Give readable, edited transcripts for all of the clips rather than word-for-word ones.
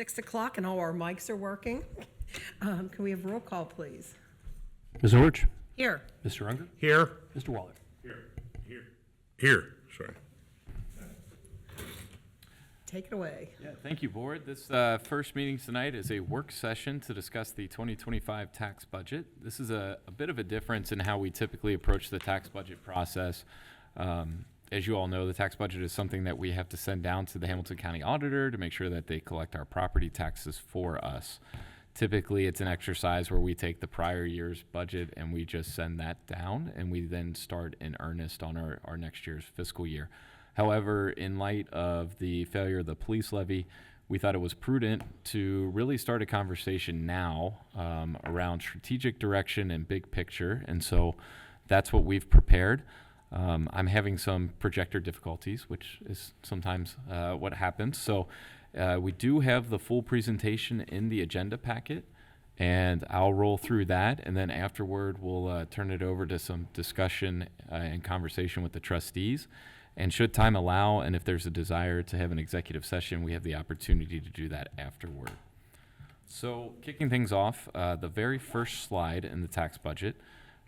6 o'clock and all our mics are working. Can we have roll call, please? Ms. Orch? Here. Mr. Unger? Here. Mr. Waller? Here, sorry. Take it away. Yeah, thank you, Board. This first meeting tonight is a work session to discuss the 2025 tax budget. This is a bit of a difference in how we typically approach the tax budget process. As you all know, the tax budget is something that we have to send down to the Hamilton County Auditor to make sure that they collect our property taxes for us. Typically, it's an exercise where we take the prior year's budget and we just send that down, and we then start in earnest on our next year's fiscal year. However, in light of the failure of the police levy, we thought it was prudent to really start a conversation now around strategic direction and big picture, and so that's what we've prepared. I'm having some projector difficulties, which is sometimes what happens. So we do have the full presentation in the agenda packet, and I'll roll through that, and then afterward we'll turn it over to some discussion and conversation with the trustees. And should time allow, and if there's a desire to have an executive session, we have the opportunity to do that afterward. So kicking things off, the very first slide in the tax budget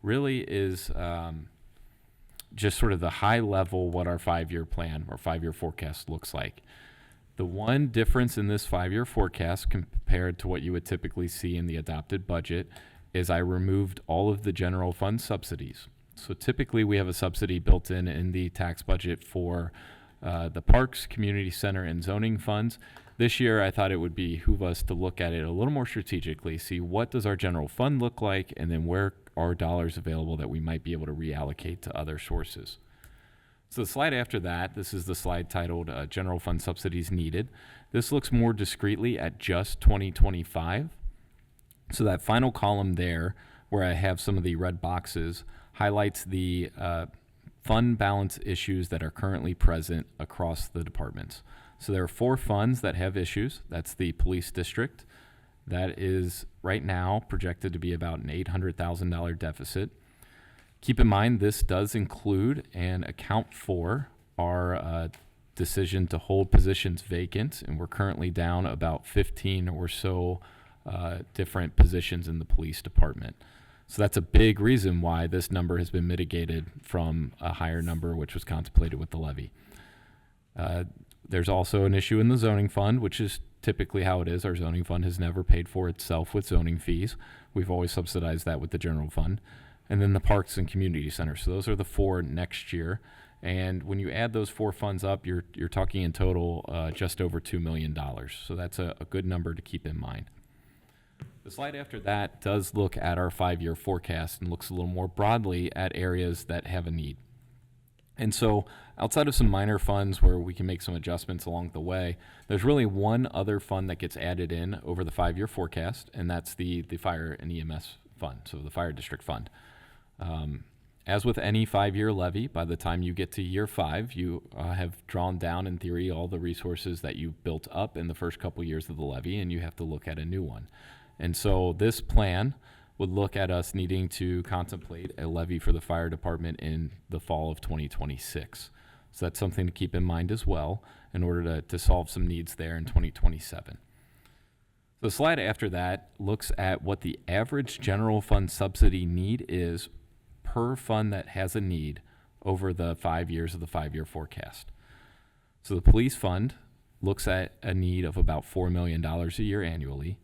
really is just sort of the high level what our 5-year plan or 5-year forecast looks like. The one difference in this 5-year forecast compared to what you would typically see in the adopted budget is I removed all of the general fund subsidies. So typically we have a subsidy built in the tax budget for the parks, community center, and zoning funds. This year I thought it would behoove us to look at it a little more strategically, see what does our general fund look like, and then where are dollars available that we might be able to reallocate to other sources. So the slide after that, this is the slide titled General Fund Subsidies Needed. This looks more discretely at just 2025. So that final column there, where I have some of the red boxes, highlights the fund balance issues that are currently present across the departments. So there are 4 funds that have issues. That's the police district. That is right now projected to be about an $800,000 deficit. Keep in mind, this does include and account for our decision to hold positions vacant, and we're currently down about 15 or so different positions in the police department. So that's a big reason why this number has been mitigated from a higher number, which was contemplated with the levy. There's also an issue in the zoning fund, which is typically how it is. Our zoning fund has never paid for itself with zoning fees. We've always subsidized that with the general fund. And then the parks and community centers. So those are the 4 next year. And when you add those 4 funds up, you're talking in total just over $2 million. So that's a good number to keep in mind. The slide after that does look at our 5-year forecast and looks a little more broadly at areas that have a need. And so outside of some minor funds where we can make some adjustments along the way, there's really one other fund that gets added in over the 5-year forecast, and that's the fire and EMS fund, so the fire district fund. As with any 5-year levy, by the time you get to year 5, you have drawn down, in theory, all the resources that you've built up in the first couple years of the levy, and you have to look at a new one. And so this plan would look at us needing to contemplate a levy for the fire department in the fall of 2026. So that's something to keep in mind as well in order to solve some needs there in 2027. The slide after that looks at what the average general fund subsidy need is per fund that has a need over the 5 years of the 5-year forecast. So the police fund looks at a need of about $4 million a year annually.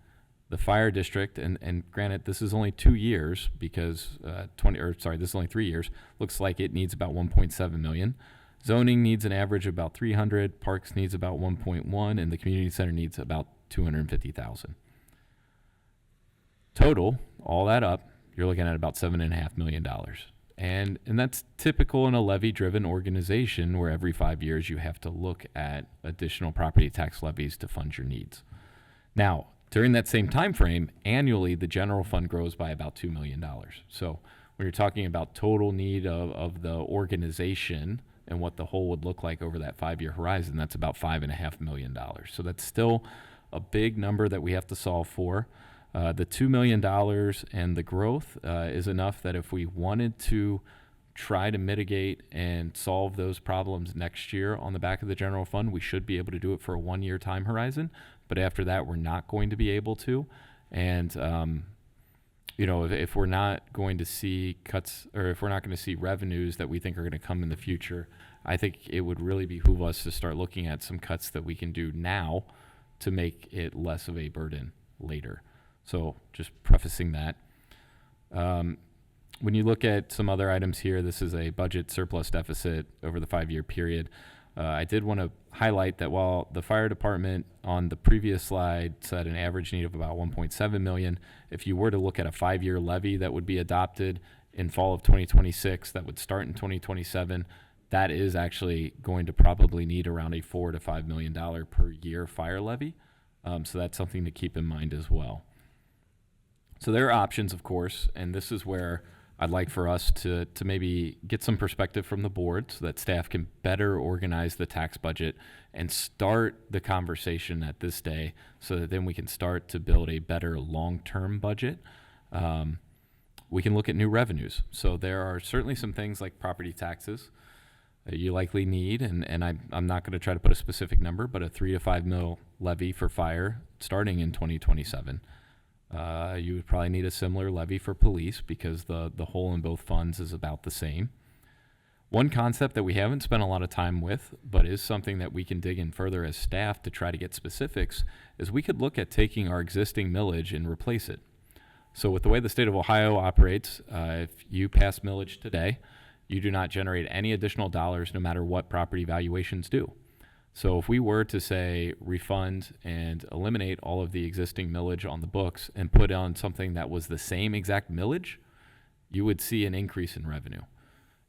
The fire district, and granted, this is only 2 years because this is only 3 years, looks like it needs about 1.7 million. Zoning needs an average of about 300, parks needs about 1.1, and the community center needs about 250,000. Total, all that up, you're looking at about $7.5 million. And that's typical in a levy-driven organization where every 5 years you have to look at additional property tax levies to fund your needs. Now, during that same time frame, annually, the general fund grows by about $2 million. So when you're talking about total need of the organization and what the whole would look like over that 5-year horizon, that's about $5.5 million. So that's still a big number that we have to solve for. The $2 million and the growth is enough that if we wanted to try to mitigate and solve those problems next year on the back of the general fund. We should be able to do it for a 1-year time horizon, but after that, we're not going to be able to. And, if we're not going to see cuts, or if we're not going to see revenues that we think are going to come in the future, I think it would really behoove us to start looking at some cuts that we can do now to make it less of a burden later. So just prefacing that. When you look at some other items here, this is a budget surplus deficit over the 5-year period. I did want to highlight that while the fire department on the previous slide said an average need of about 1.7 million, if you were to look at a 5-year levy that would be adopted in fall of 2026, that would start in 2027, that is actually going to probably need around a $4 to $5 million per year fire levy. So that's something to keep in mind as well. So there are options, of course, and this is where I'd like for us to maybe get some perspective from the board so that staff can better organize the tax budget and start the conversation at this day so that then we can start to build a better long-term budget. We can look at new revenues. So there are certainly some things like property taxes that you likely need, and I'm not going to try to put a specific number, but a 3 to 5 mil levy for fire starting in 2027. You would probably need a similar levy for police because the hole in both funds is about the same. One concept that we haven't spent a lot of time with, but is something that we can dig in further as staff to try to get specifics, is we could look at taking our existing millage and replace it. So with the way the state of Ohio operates, if you pass millage today, you do not generate any additional dollars no matter what property valuations do. So if we were to say refund and eliminate all of the existing millage on the books and put on something that was the same exact millage, you would see an increase in revenue.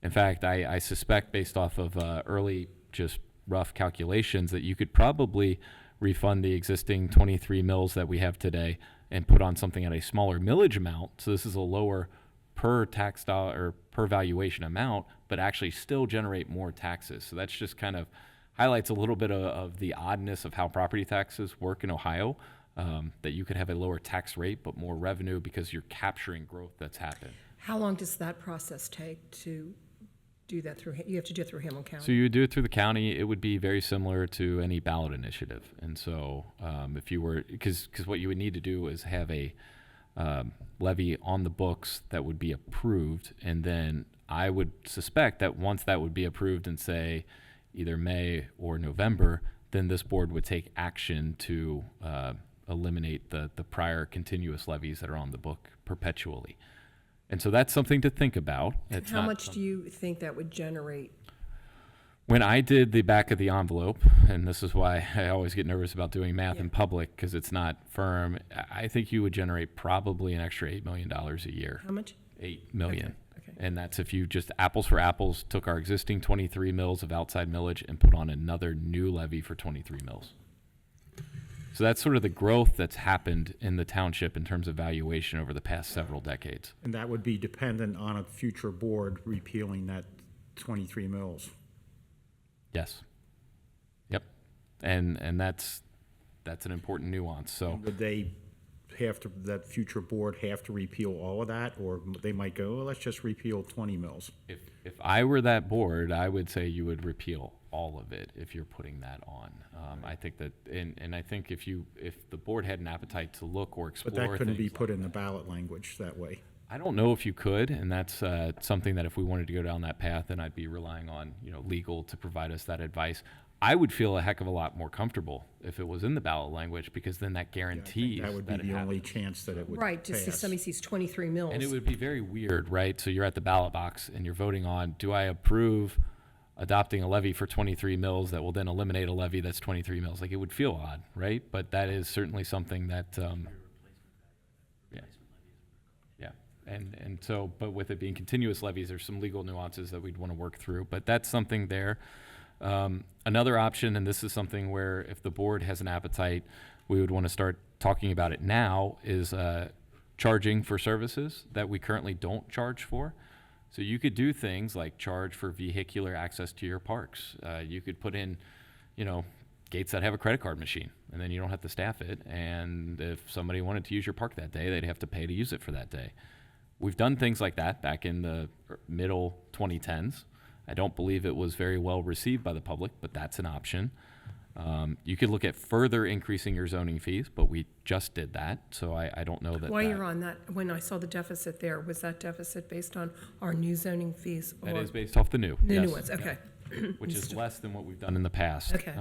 In fact, I suspect based off of early just rough calculations that you could probably refund the existing 23 mills that we have today and put on something at a smaller millage amount. So this is a lower per tax dollar or per valuation amount, but actually still generate more taxes. So that's just kind of highlights a little bit of the oddness of how property taxes work in Ohio, that you could have a lower tax rate but more revenue because you're capturing growth that's happened. How long does that process take to do that through? You have to do it through Hamilton County. So you would do it through the county. It would be very similar to any ballot initiative. And so if you were, because what you would need to do is have a levy on the books that would be approved. And then I would suspect that once that would be approved in, say, either May or November, then this board would take action to eliminate the prior continuous levies that are on the book perpetually. And so that's something to think about. It's How much do you think that would generate? When I did the back of the envelope, and this is why I always get nervous about doing math in public because it's not firm, I think you would generate probably an extra $8 million a year. How much? $8 million. Okay. And that's if you just apples for apples took our existing 23 mills of outside millage and put on another new levy for 23 mills. So that's sort of the growth that's happened in the township in terms of valuation over the past several decades. And that would be dependent on a future board repealing that 23 mills. Yes. Yep. And that's an important nuance. So Would they have to, that future board have to repeal all of that? Or they might go, well, let's just repeal 20 mills. if I were that board, I would say you would repeal all of it if you're putting that on. I think that, and I think if the board had an appetite to look or explore But that couldn't be things put like in the that. ballot language that way. I don't know if you could, and that's something that if we wanted to go down that path, then I'd be relying on legal to provide us that advice. I would feel a heck of a lot more comfortable if it was in the ballot language because then that guarantees That would be it the only happens. chance that it would Right, just if pass. somebody sees 23 mills. And it would be very weird, right? So you're at the ballot box and you're voting on, do I approve adopting a levy for 23 mills that will then eliminate a levy that's 23 mills? Like, it would feel odd, right? But that is certainly something that, yeah. And so, but with it being continuous levies, there's some legal nuances that we'd want to work through, but that's something there. Another option, and this is something where if the board has an appetite, we would want to start talking about it now, is charging for services that we currently don't charge for. So you could do things like charge for vehicular access to your parks. You could put in, gates that have a credit card machine, and then you don't have to staff it. And if somebody wanted to use your park that day, they'd have to pay to use it for that day. We've done things like that back in the middle 2010s. I don't believe it was very well received by the public, but that's an option. You could look at further increasing your zoning fees, but we just did that, so I don't know that. While you're on that, when I saw the deficit there, was that deficit based on our new zoning fees? That or is based off the new. The yes. new ones, okay. Which is less than what we've done in the past. Okay.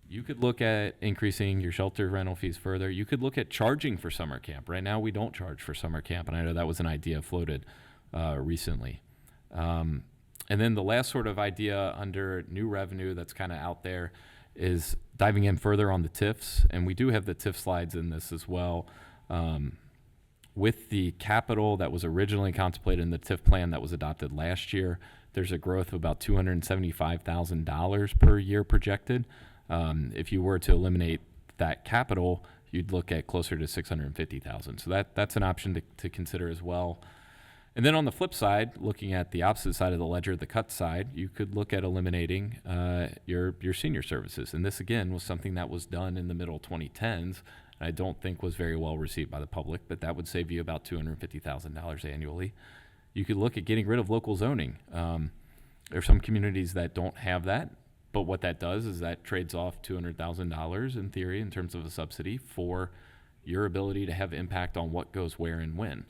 You could look at increasing your shelter rental fees further. You could look at charging for summer camp. Right now, we don't charge for summer camp, and I know that was an idea floated recently. And then the last sort of idea under new revenue that's kind of out there is diving in further on the TIFs, and we do have the TIF slides in this as well. With the capital that was originally contemplated in the TIF plan that was adopted last year, there's a growth of about $275,000 per year projected. If you were to eliminate that capital, you'd look at closer to $650,000. So that's an option to consider as well. And then on the flip side, looking at the opposite side of the ledger, the cut side, you could look at eliminating your senior services. And this, again, was something that was done in the middle 2010s. I don't think was very well received by the public, but that would save you about $250,000 annually. You could look at getting rid of local zoning. There are some communities that don't have that, but what that does is that trades off $200,000 in theory in terms of a subsidy for your ability to have impact on what goes where and when.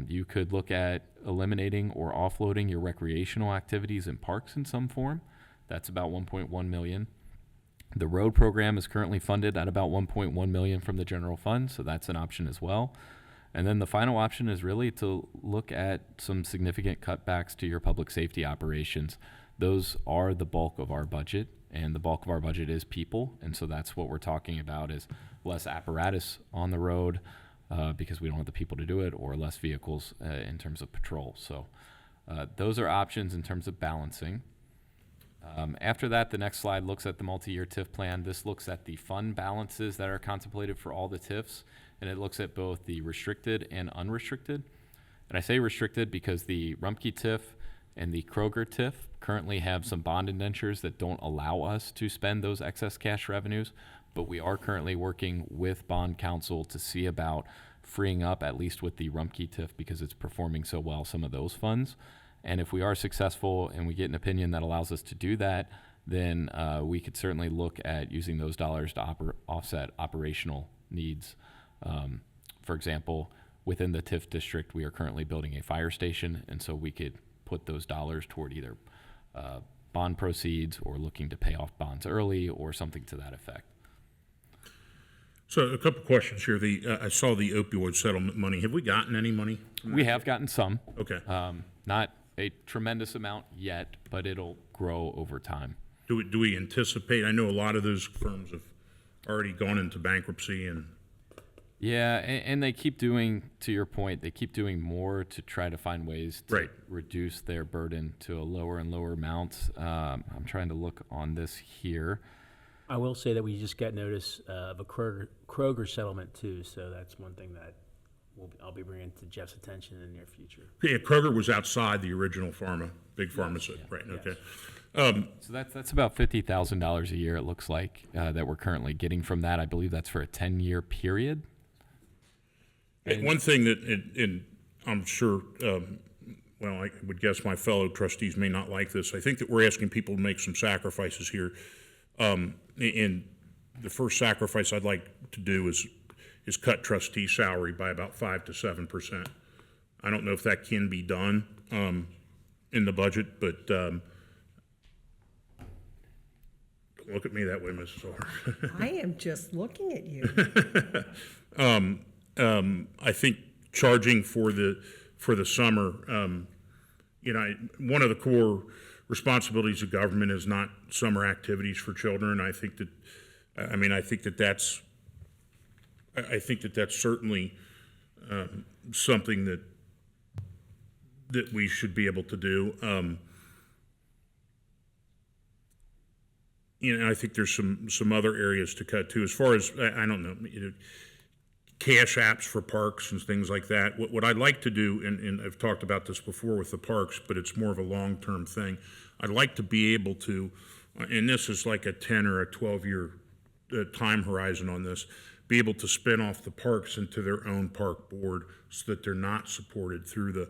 You could look at eliminating or offloading your recreational activities in parks in some form. That's about $1.1 million. The road program is currently funded at about $1.1 million from the general fund, so that's an option as well. And then the final option is really to look at some significant cutbacks to your public safety operations. Those are the bulk of our budget, and the bulk of our budget is people, and so that's what we're talking about is less apparatus on the road, because we don't have the people to do it, or less vehicles in terms of patrol. So those are options in terms of balancing. After that, the next slide looks at the multi-year TIF plan. This looks at the fund balances that are contemplated for all the TIFs, and it looks at both the restricted and unrestricted. And I say restricted because the Rumpke TIF and the Kroger TIF currently have some bond indentures that don't allow us to spend those excess cash revenues, but we are currently working with bond counsel to see about freeing up, at least with the Rumpke TIF, because it's performing so well, some of those funds. And if we are successful and we get an opinion that allows us to do that, then we could certainly look at using those dollars to offset operational needs. For example, within the TIF district, we are currently building a fire station, and so we could put those dollars toward either bond proceeds or looking to pay off bonds early or something to that effect. So a couple questions here. I saw the opioid settlement money. Have we gotten any money? We have gotten some. Okay. Not a tremendous amount yet, but it'll grow over time. Do we anticipate? I know a lot of those firms have already gone into bankruptcy and. Yeah, and they keep doing, to your point, they keep doing more to try to find ways to reduce their burden to a lower and lower amount. I'm trying to look on this here. I will say that we just got notice of a Kroger settlement too, so that's one thing that I'll be bringing to Jeff's attention in the near future. Yeah, Kroger was outside the original big pharma, right? Yes. Okay. So that's about $50,000 a year. It looks like that we're currently getting from that. I believe that's for a 10-year period. One thing that, and I'm sure, well, I would guess my fellow trustees may not like this. I think that we're asking people to make some sacrifices here. And the first sacrifice I'd like to do is cut trustee salary by about 5 to 7%. I don't know if that can be done in the budget, but don't look at me that way, Mrs. Orr. I am just looking at you. I think charging for the summer, one of the core responsibilities of government is not summer activities for children. I think that's certainly something that we should be able to do. I think there's some other areas to cut too. As far as I don't know, cash apps for parks and things like that. What I'd like to do, and I've talked about this before with the parks, but it's more of a long-term thing. I'd like to be able to, and this is like a 10 or a 12-year time horizon on this, be able to spin off the parks into their own park board so that they're not supported through the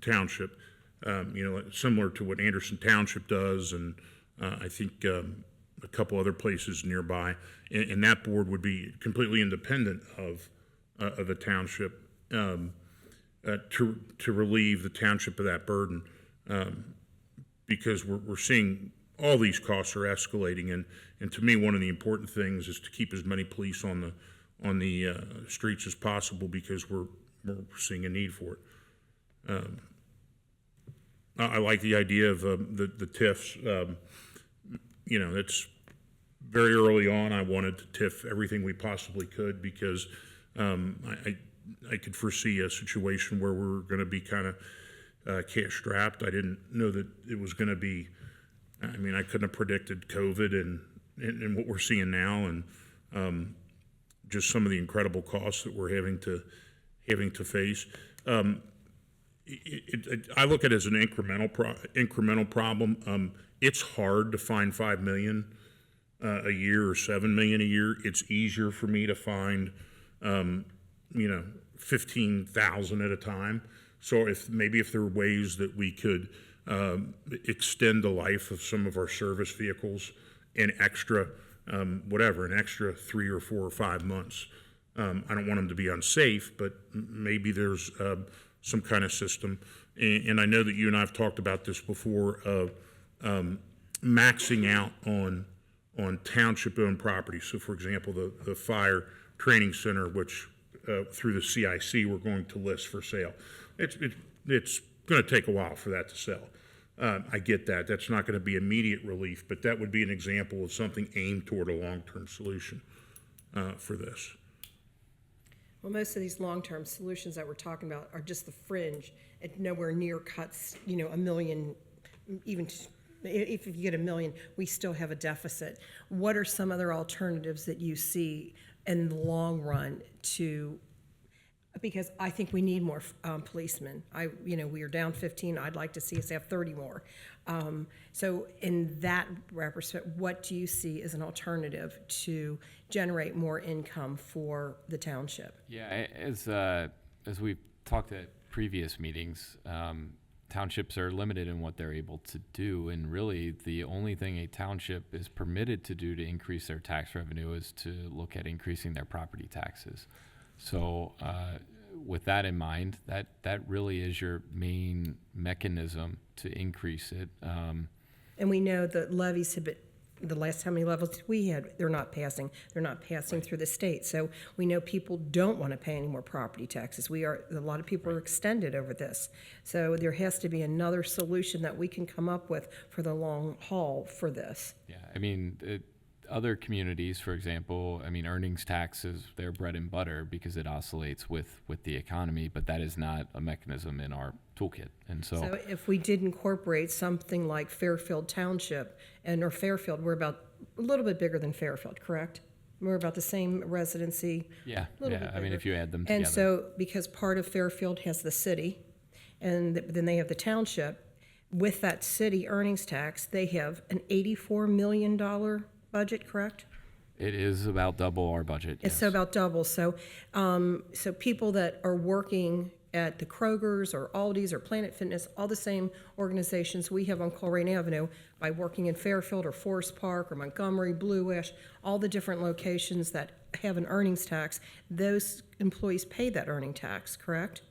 township. Similar to what Anderson Township does, and I think a couple other places nearby. And that board would be completely independent of the township to relieve the township of that burden, because we're seeing all these costs are escalating, and to me, one of the important things is to keep as many police on the streets as possible, because we're seeing a need for it. I like the idea of the TIFs. It's very early on. I wanted to TIF everything we possibly could, because I could foresee a situation where we were going to be kind of cash strapped. I didn't know that it was going to be. I mean, I couldn't have predicted COVID and what we're seeing now, and just some of the incredible costs that we're having to face. I look at it as an incremental problem. It's hard to find $5 million a year or $7 million a year. It's easier for me to find, 15,000 at a time. So if there are ways that we could extend the life of some of our service vehicles an extra, an extra 3 or 4 or 5 months. I don't want them to be unsafe, but maybe there's some kind of system. And I know that you and I have talked about this before, of maxing out on township-owned property. So, for example, the fire training center, which through the CIC we're going to list for sale. It's going to take a while for that to sell. I get that. That's not going to be immediate relief, but that would be an example of something aimed toward a long-term solution for this. Well, most of these long-term solutions that we're talking about are just the fringe. It nowhere near cuts, $1 million, even if you get $1 million, we still have a deficit. What are some other alternatives that you see in the long run because I think we need more policemen. We are down 15. I'd like to see us have 30 more. So in that respect, what do you see as an alternative to generate more income for the township? Yeah, as we've talked at previous meetings, townships are limited in what they're able to do, and really the only thing a township is permitted to do to increase their tax revenue is to look at increasing their property taxes. So with that in mind, that really is your main mechanism to increase it. And we know that levies have been, the last how many levels we had, they're not passing. They're not passing through the state. So we know people don't want to pay any more property taxes. A lot of people are extended over this. So there has to be another solution that we can come up with for the long haul for this. Yeah, I mean, other communities, for example, earnings tax is their bread and butter because it oscillates with the economy, but that is not a mechanism in our toolkit. And So if we did incorporate something like Fairfield Township, or Fairfield, we're about a little bit bigger than Fairfield, correct? We're about the same residency. Yeah, little bit I mean, bigger. if you add them together. And so, because part of Fairfield has the city, and then they have the township, with that city earnings tax, they have an $84 million budget, correct? It is about double our budget. It's so about double. So, so people that are working at the Kroger's or Aldi's or Planet Fitness, all the same organizations we have on Colerain Avenue, by working in Fairfield or Forest Park or Montgomery, Blue Ash, all the different locations that have an earnings tax, those employees pay that earning tax, correct?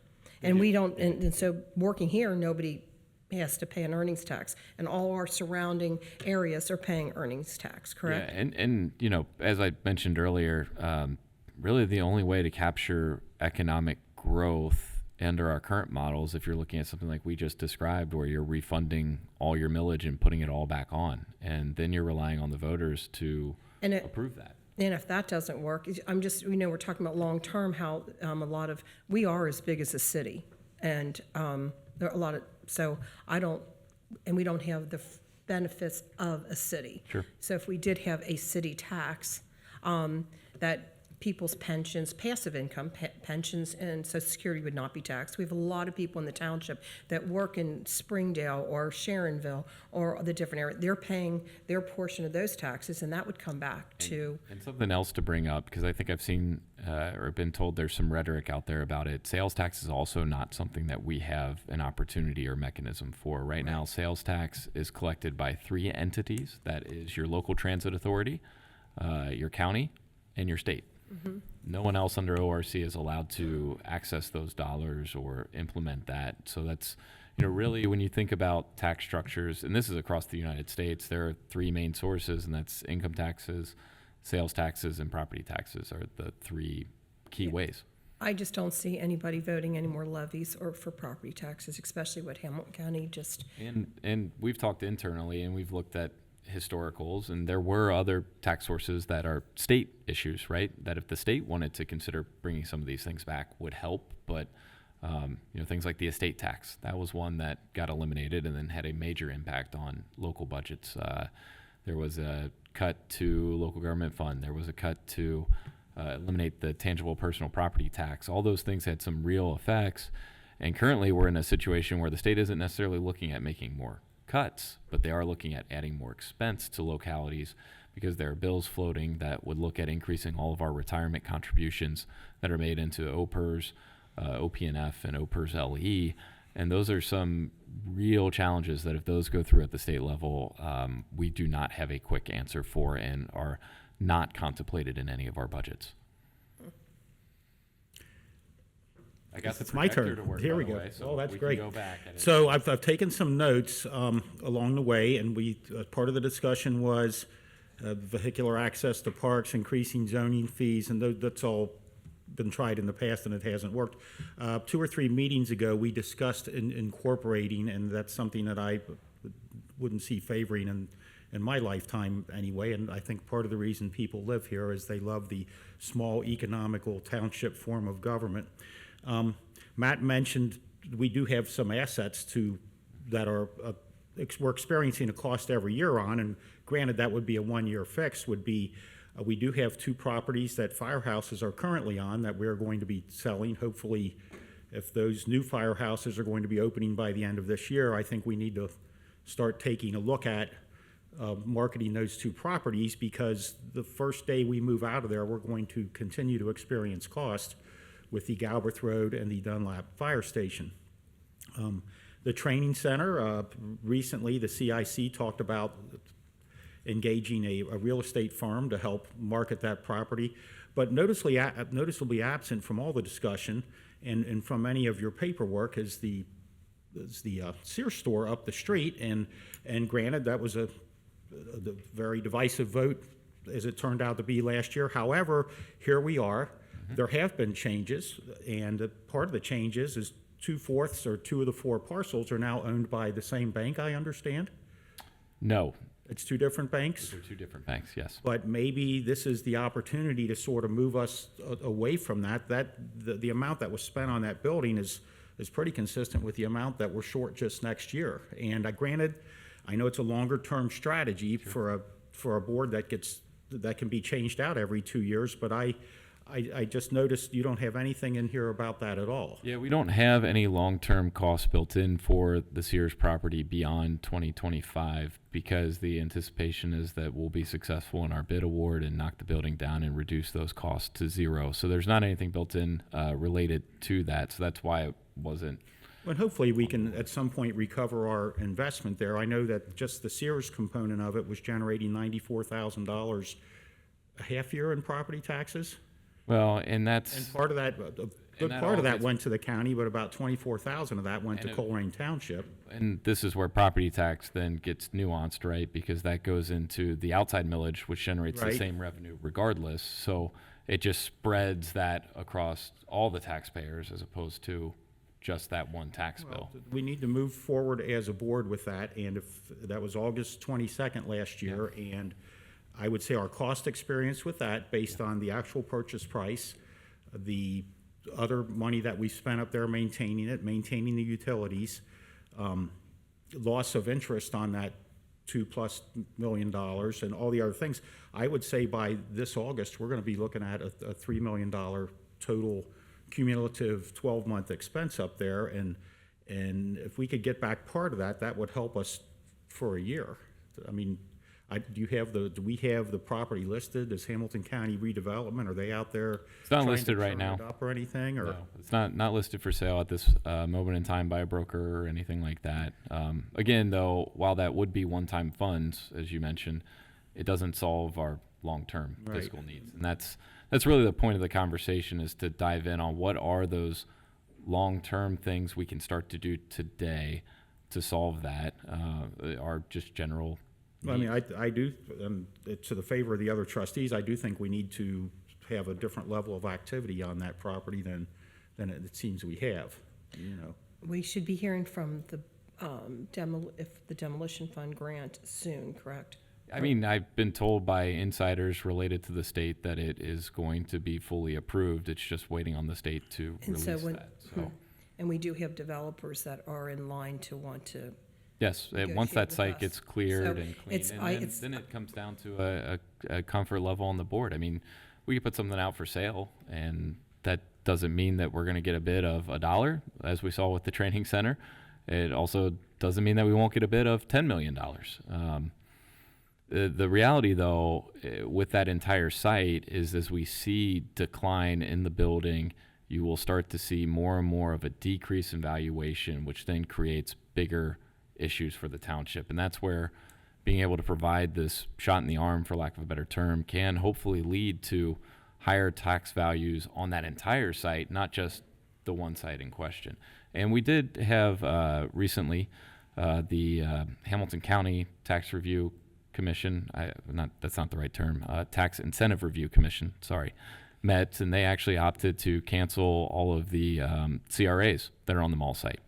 And we don't, and so working here, nobody has to pay an earnings tax, and all our surrounding areas are paying earnings tax, correct? Yeah, and as I mentioned earlier, really the only way to capture economic growth under our current models, if you're looking at something like we just described, where you're refunding all your millage and putting it all back on, and then you're relying on the voters to approve that. And if that doesn't work, we're talking about long-term, how we are as big as a city, and there are a lot of, we don't have the benefits of a city. Sure. So if we did have a city tax, that people's pensions, passive income pensions, and Social Security would not be taxed. We have a lot of people in the township that work in Springdale or Sharonville or the different areas. They're paying their portion of those taxes, and that would come back to. And something else to bring up, because I think I've seen or been told there's some rhetoric out there about it. Sales tax is also not something that we have an opportunity or mechanism for. Right now, sales tax is collected by 3 entities. That is your local transit authority, your county, and your state. No one else under ORC is allowed to access those dollars or implement that. So that's, really when you think about tax structures, and this is across the United States, there are 3 main sources, and that's income taxes, sales taxes, and property taxes are the 3 key ways. I just don't see anybody voting any more levies or for property taxes, especially what Hamilton County just. And we've talked internally, and we've looked at historicals, and there were other tax sources that are state issues, right? That if the state wanted to consider bringing some of these things back would help, but things like the estate tax, that was one that got eliminated and then had a major impact on local budgets. There was a cut to local government fund. There was a cut to eliminate the tangible personal property tax. All those things had some real effects, and currently we're in a situation where the state isn't necessarily looking at making more cuts, but they are looking at adding more expense to localities because there are bills floating that would look at increasing all of our retirement contributions that are made into OPERS, OPNF, and OPERS LE. And those are some real challenges that if those go through at the state level, we do not have a quick answer for and are not contemplated in any of our budgets. I got the It's my projector turn. to work, Here by we the go. way, so Oh, that's we great. can go back at it. So I've taken some notes along the way, and part of the discussion was vehicular access to parks, increasing zoning fees, and that's all been tried in the past and it hasn't worked. 2 or 3 meetings ago, we discussed incorporating, and that's something that I wouldn't see favoring in my lifetime anyway, and I think part of the reason people live here is they love the small economical township form of government. Matt mentioned we do have some assets that are we're experiencing a cost every year on, and granted that would be a 1-year fix. We do have 2 properties that firehouses are currently on that we're going to be selling. Hopefully, if those new firehouses are going to be opening by the end of this year, I think we need to start taking a look at marketing those 2 properties, because the first day we move out of there, we're going to continue to experience cost with the Galbraith Road and the Dunlap Fire Station. The training center, recently the CIC talked about engaging a real estate firm to help market that property, but noticeably absent from all the discussion and from any of your paperwork is the Sears store up the street, and granted that was a very divisive vote as it turned out to be last year. However, here we are. There have been changes, and part of the changes is 2/4 or 2 of the 4 parcels are now owned by the same bank, I understand? No, It's 2 different banks? those are 2 different banks, yes. But maybe this is the opportunity to sort of move us away from that. The amount that was spent on that building is pretty consistent with the amount that we're short just next year. And granted, I know it's a longer-term strategy for a board that can be changed out every 2 years, but I just noticed you don't have anything in here about that at all. Yeah, we don't have any long-term costs built in for the Sears property beyond 2025 because the anticipation is that we'll be successful in our bid award and knock the building down and reduce those costs to 0. So there's not anything built in related to that. So that's why it wasn't. But hopefully we can at some point recover our investment there. I know that just the Sears component of it was generating $94,000 a half year in property taxes. Well, and that's. And part of that, a good that part all of that gets- went to the county, but about 24,000 of that went to Colerain Township. And this is where property tax then gets nuanced, right? Because that goes into the outside millage, which generates the Right. same revenue regardless. So it just spreads that across all the taxpayers as opposed to just that one tax bill. We need to move forward as a board with that, and if, that was August 22nd last year, and I would say our cost experience with that, based on the actual purchase price, the other money that we spent up there maintaining it, maintaining the utilities, loss of interest on that $2+ million and all the other things. I would say by this August, we're going to be looking at a $3 million total cumulative 12-month expense up there. And if we could get back part of that, that would help us for a year. I mean, do we have the property listed as Hamilton County Redevelopment? Are they out there? It's not trying to listed right turn now. it up or anything? Or No, it's not listed for sale at this moment in time by a broker or anything like that. Again, though, while that would be one-time funds, as you mentioned, it doesn't solve our long-term Right. fiscal needs. And that's really the point of the conversation, is to dive in on what are those long-term things we can start to do today to solve that, our just general I mean, I do, to the favor of the other trustees, I do think we need to have a different level of activity on that property than it seems we have, you know. We should be hearing from the if the demolition fund grant soon, correct? I mean, I've been told by insiders related to the state that it is going to be fully approved. It's just waiting on the state to And so release when- that. So, And we do have developers that are in line to want to, yes, once negotiate that with site us. gets cleared So and it's- cleaned, I- and it's- then it comes down to a comfort level on the board. I mean, we could put something out for sale, and that doesn't mean that we're going to get a bid of $1, as we saw with the training center. It also doesn't mean that we won't get a bid of $10 million. The reality, though, with that entire site is, as we see decline in the building, you will start to see more and more of a decrease in valuation, which then creates bigger issues for the township. And that's where being able to provide this shot in the arm, for lack of a better term, can hopefully lead to higher tax values on that entire site, not just the one site in question. And we did have recently the Hamilton County Tax Review Commission, that's not the right term, Tax Incentive Review Commission, sorry, met, and they actually opted to cancel all of the CRAs that are on the mall site.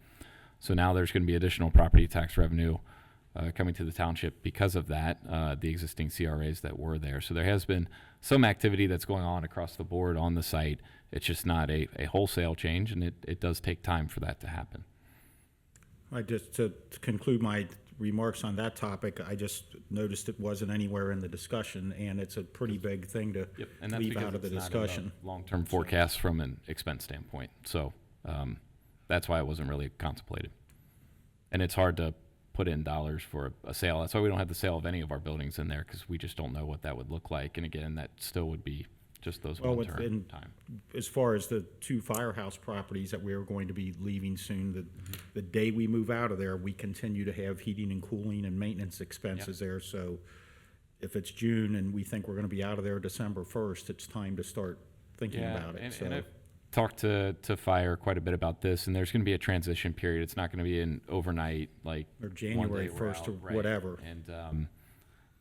So now there's going to be additional property tax revenue coming to the township because of that, the existing CRAs that were there. So there has been some activity that's going on across the board on the site. It's just not a wholesale change, and it does take time for that to happen. I just, to conclude my remarks on that topic, I just noticed it wasn't anywhere in the discussion, and it's a pretty big thing to And that's leave because out of the it's not in discussion. long-term forecast from an expense standpoint. So that's why it wasn't really contemplated. And it's hard to put in dollars for a sale. That's why we don't have the sale of any of our buildings in there, because we just don't know what that would look like. And again, that still would be just those Well, one-term time. As far as the 2 firehouse properties that we are going to be leaving soon, the day we move out of there, we continue to have heating and cooling and maintenance expenses there. So if it's June and we think we're going to be out of there December 1st, it's time to start thinking about it. And I've talked to Fire quite a bit about this, and there's going to be a transition period. It's not going to be an overnight, like, Or January one day we're 1st or out, right. whatever. And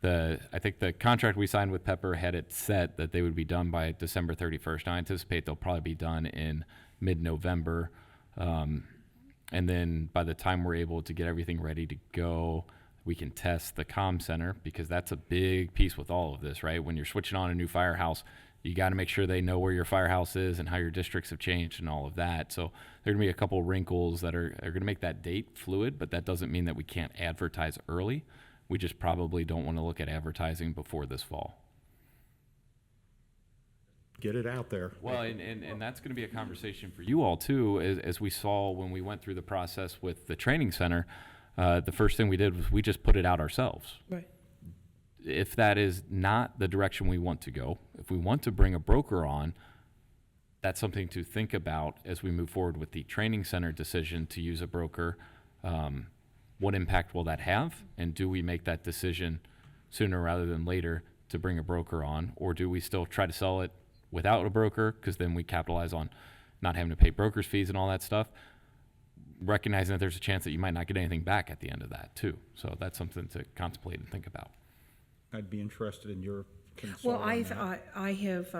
I think the contract we signed with Pepper had it set that they would be done by December 31st. Now, I anticipate they'll probably be done in mid-November. And then by the time we're able to get everything ready to go, we can test the comm center, because that's a big piece with all of this, right? When you're switching on a new firehouse, you got to make sure they know where your firehouse is and how your districts have changed and all of that. So there are going to be a couple wrinkles that are going to make that date fluid, but that doesn't mean that we can't advertise early. We just probably don't want to look at advertising before this fall. Get it out there. Well, and that's going to be a conversation for you all too, as we saw when we went through the process with the training center. The first thing we did was we just put it out ourselves. right? If that is not the direction we want to go, if we want to bring a broker on, that's something to think about as we move forward with the training center decision to use a broker. What impact will that have? And do we make that decision sooner rather than later to bring a broker on? Or do we still try to sell it without a broker, because then we capitalize on not having to pay broker's fees and all that stuff, recognizing that there's a chance that you might not get anything back at the end of that too. So that's something to contemplate and think about. I'd be interested in your concern Well, on that. I have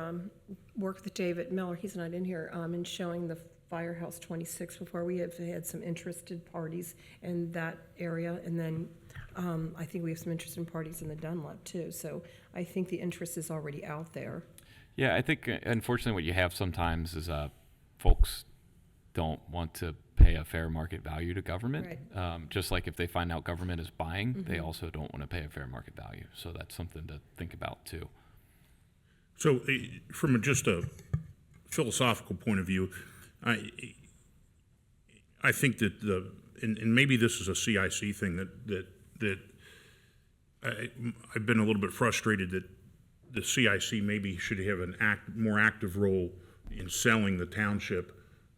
worked with David Miller, he's not in here, in showing the Firehouse 26 before. We have had some interested parties in that area, and then I think we have some interested parties in the Dunlap too. So I think the interest is already out there. Yeah, I think unfortunately what you have sometimes is folks don't want to pay a fair market value to government. Right. Just like if they find out government is buying, they also don't want to pay a fair market value. So that's something to think about too. So from just a philosophical point of view, I think that and maybe this is a CIC thing that I've been a little bit frustrated that the CIC maybe should have an more active role in selling the township,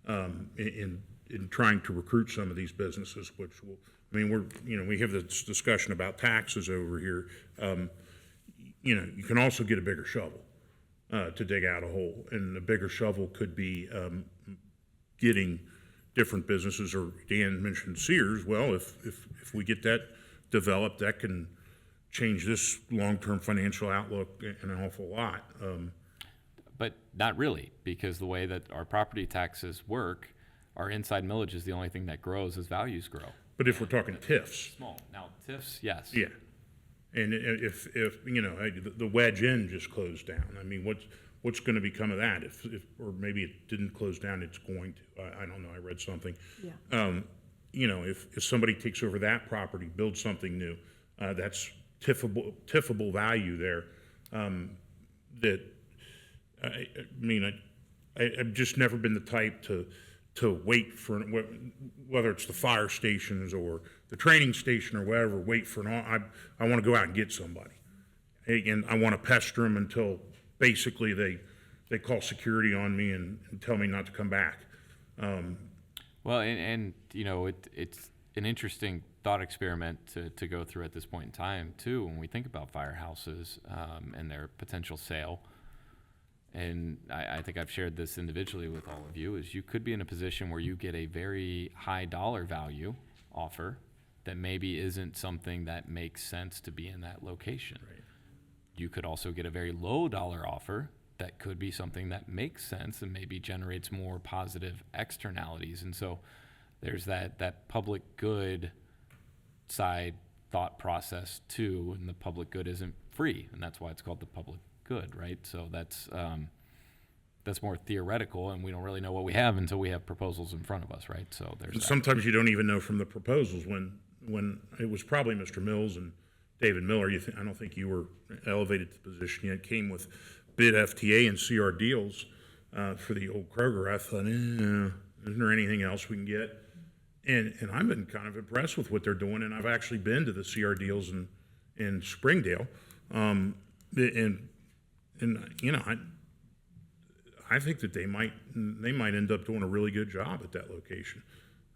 in trying to recruit some of these businesses, which will, I mean, we have this discussion about taxes over here. You can also get a bigger shovel to dig out a hole, and the bigger shovel could be getting different businesses, or Dan mentioned Sears. Well, if we get that developed, that can change this long-term financial outlook an awful lot. But not really, because the way that our property taxes work, our inside millage is the only thing that grows as values grow. But if we're talking TIFs, Small. Now, TIFs, yes. yeah. And if the wedge end just closed down, I mean, what's going to become of that? If or maybe it didn't close down, it's going to. I don't know. I read something. Yeah. If somebody takes over that property, builds something new, that's tiffable value there. That I mean, I've just never been the type to wait for, whether it's the fire stations or the training station or whatever, wait for I want to go out and get somebody. And I want to pester them until basically they call security on me and tell me not to come back. Well, and it's an interesting thought experiment to go through at this point in time, too, when we think about firehouses and their potential sale. And I think I've shared this individually with all of you, is you could be in a position where you get a very high dollar value offer that maybe isn't something that makes sense to be in that location. Right. You could also get a very low dollar offer that could be something that makes sense and maybe generates more positive externalities. And so there's that public good side thought process too, and the public good isn't free, and that's why it's called the public good, right? So that's more theoretical, and we don't really know what we have until we have proposals in front of us, right? So there's sometimes you don't even know from the proposals. When it was probably Mr. Mills and David Miller, I don't think you were elevated to the position yet, came with bid FTA and CR deals for the old Kroger. I thought, isn't there anything else we can get? And I've been kind of impressed with what they're doing, and I've actually been to the CR deals in Springdale, I think that they might end up doing a really good job at that location.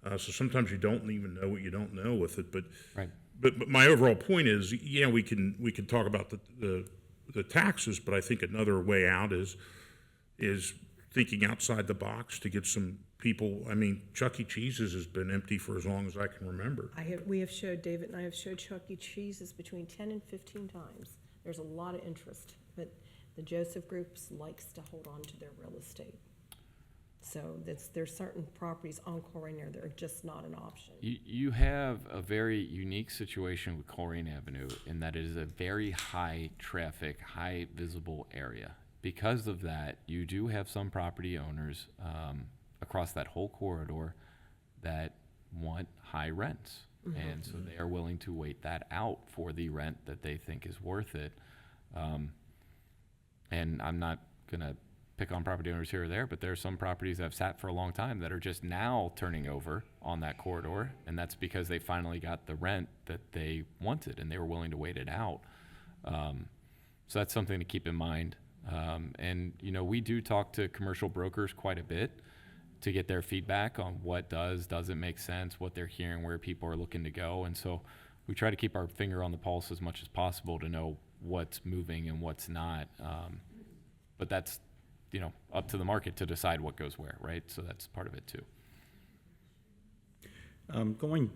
So sometimes you don't even know what you don't know with it. But right. But my overall point is, yeah, we can talk about the taxes, but I think another way out is thinking outside the box to get some people. I mean, Chuck E. Cheese's has been empty for as long as I can remember. David and I have showed Chuck E. Cheese's between 10 and 15 times. There's a lot of interest, but the Joseph Groups likes to hold on to their real estate. So there's certain properties on Colerain that are just not an option. You have a very unique situation with Colerain Avenue in that it is a very high traffic, high visible area. Because of that, you do have some property owners across that whole corridor that want high rents. Mm-hmm. And so they are willing to wait that out for the rent that they think is worth it. And I'm not going to pick on property owners here or there, but there are some properties that have sat for a long time that are just now turning over on that corridor, and that's because they finally got the rent that they wanted and they were willing to wait it out. So that's something to keep in mind. And we do talk to commercial brokers quite a bit to get their feedback on what doesn't make sense, what they're hearing, where people are looking to go. And so we try to keep our finger on the pulse as much as possible to know what's moving and what's not. But that's up to the market to decide what goes where, right? So that's part of it too. Going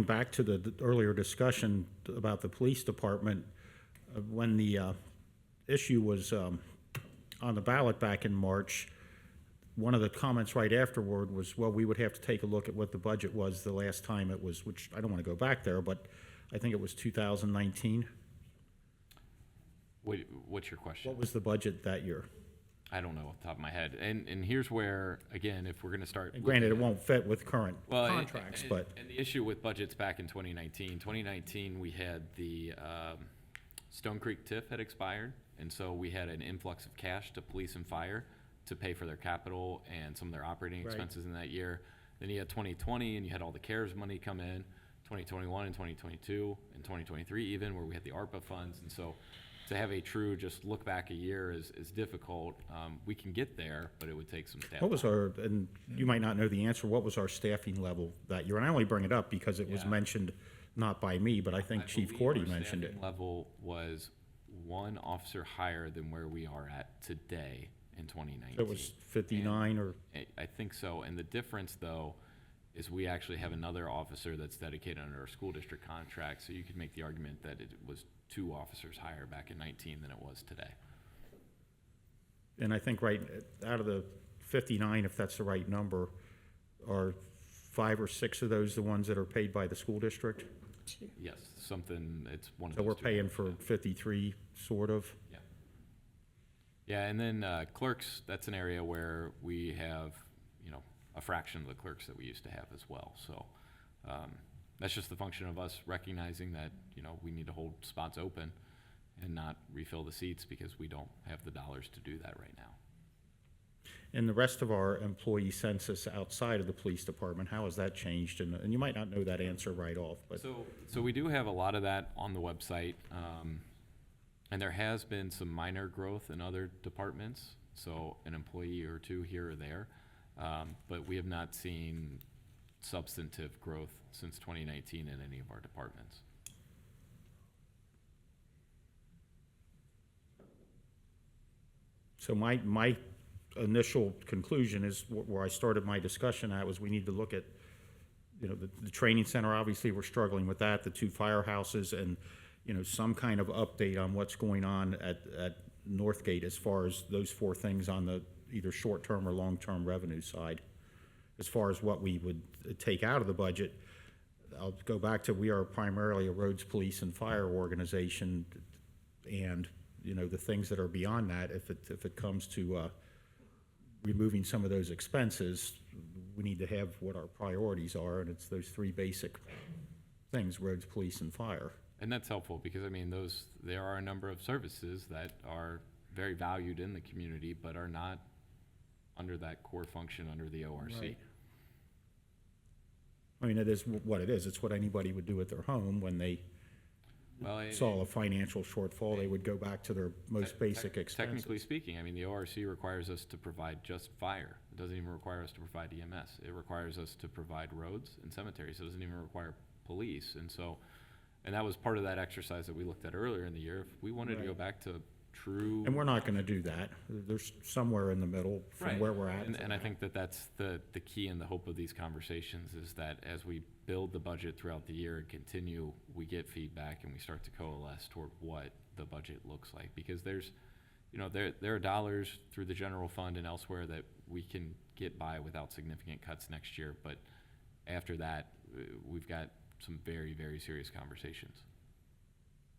back to the earlier discussion about the police department, when the issue was on the ballot back in March, one of the comments right afterward was, well, we would have to take a look at what the budget was the last time it was, which I don't want to go back there, but I think it was 2019. What's your question? What was the budget that year? I don't know off the top of my head. And here's where, again, if we're going to start. And granted, it looking at- won't fit with current Well, contracts, but. And the issue with budgets back in 2019, we had the Stone Creek TIF had expired, and so we had an influx of cash to police and fire to pay for their capital and some of their operating Right. expenses in that year. Then you had 2020, and you had all the CARES money come in, 2021 and 2022, and 2023 even, where we had the ARPA funds. And so to have a true just look back a year is difficult. We can get there, but it would take some staff. What was our, and you might not know the answer, what was our staffing level that year? And I only bring it up because it was Yeah. mentioned, not by me, but I think Chief believe Cordy our mentioned it. staffing level was one officer higher than where we are at today in 2019. It was 59 or, I think so. And the difference, though, is we actually have another officer that's dedicated under our school district contract. So you could make the argument that it was 2 officers higher back in 19 than it was today. and I think right out of the 59, if that's the right number, are 5 or 6 of those the ones that are paid by the school district? Yes, something, it's one of So those we're two paying numbers, for yeah. 53, sort of? Yeah. Yeah, and then clerks, that's an area where we have, a fraction of the clerks that we used to have as well. So that's just the function of us recognizing that, we need to hold spots open and not refill the seats because we don't have the dollars to do that right now. And the rest of our employee census outside of the police department, how has that changed? And you might not know that answer right off, but So we do have a lot of that on the website, and there has been some minor growth in other departments, so an employee or 2 here or there, but we have not seen substantive growth since 2019 in any of our departments. so my initial conclusion is where I started my discussion at was we need to look at, the training center, obviously, we're struggling with that, the 2 firehouses, and, some kind of update on what's going on at Northgate as far as those 4 things on the either short-term or long-term revenue side. As far as what we would take out of the budget, I'll go back to, we are primarily a roads, police, and fire organization, and, the things that are beyond that, if it comes to removing some of those expenses, we need to have what our priorities are, and it's those 3 basic things, roads, police, and fire. And that's helpful because, there are a number of services that are very valued in the community, but are not under that core function under the ORC. Right. I mean, it is what it is. It's what anybody would do at their home when they Well, saw a financial shortfall. They would go back to their most basic expenses. Technically speaking, the ORC requires us to provide just fire. It doesn't even require us to provide EMS. It requires us to provide roads and cemeteries. It doesn't even require police. And that was part of that exercise that we looked at earlier in the year. If we wanted to go back to true. And we're not gonna do that. There's somewhere in the middle from Right. where we're at. And I think that that's the key and the hope of these conversations is that as we build the budget throughout the year and continue, we get feedback and we start to coalesce toward what the budget looks like. Because there's, there are dollars through the general fund and elsewhere that we can get by without significant cuts next year. But after that, we've got some very, very serious conversations.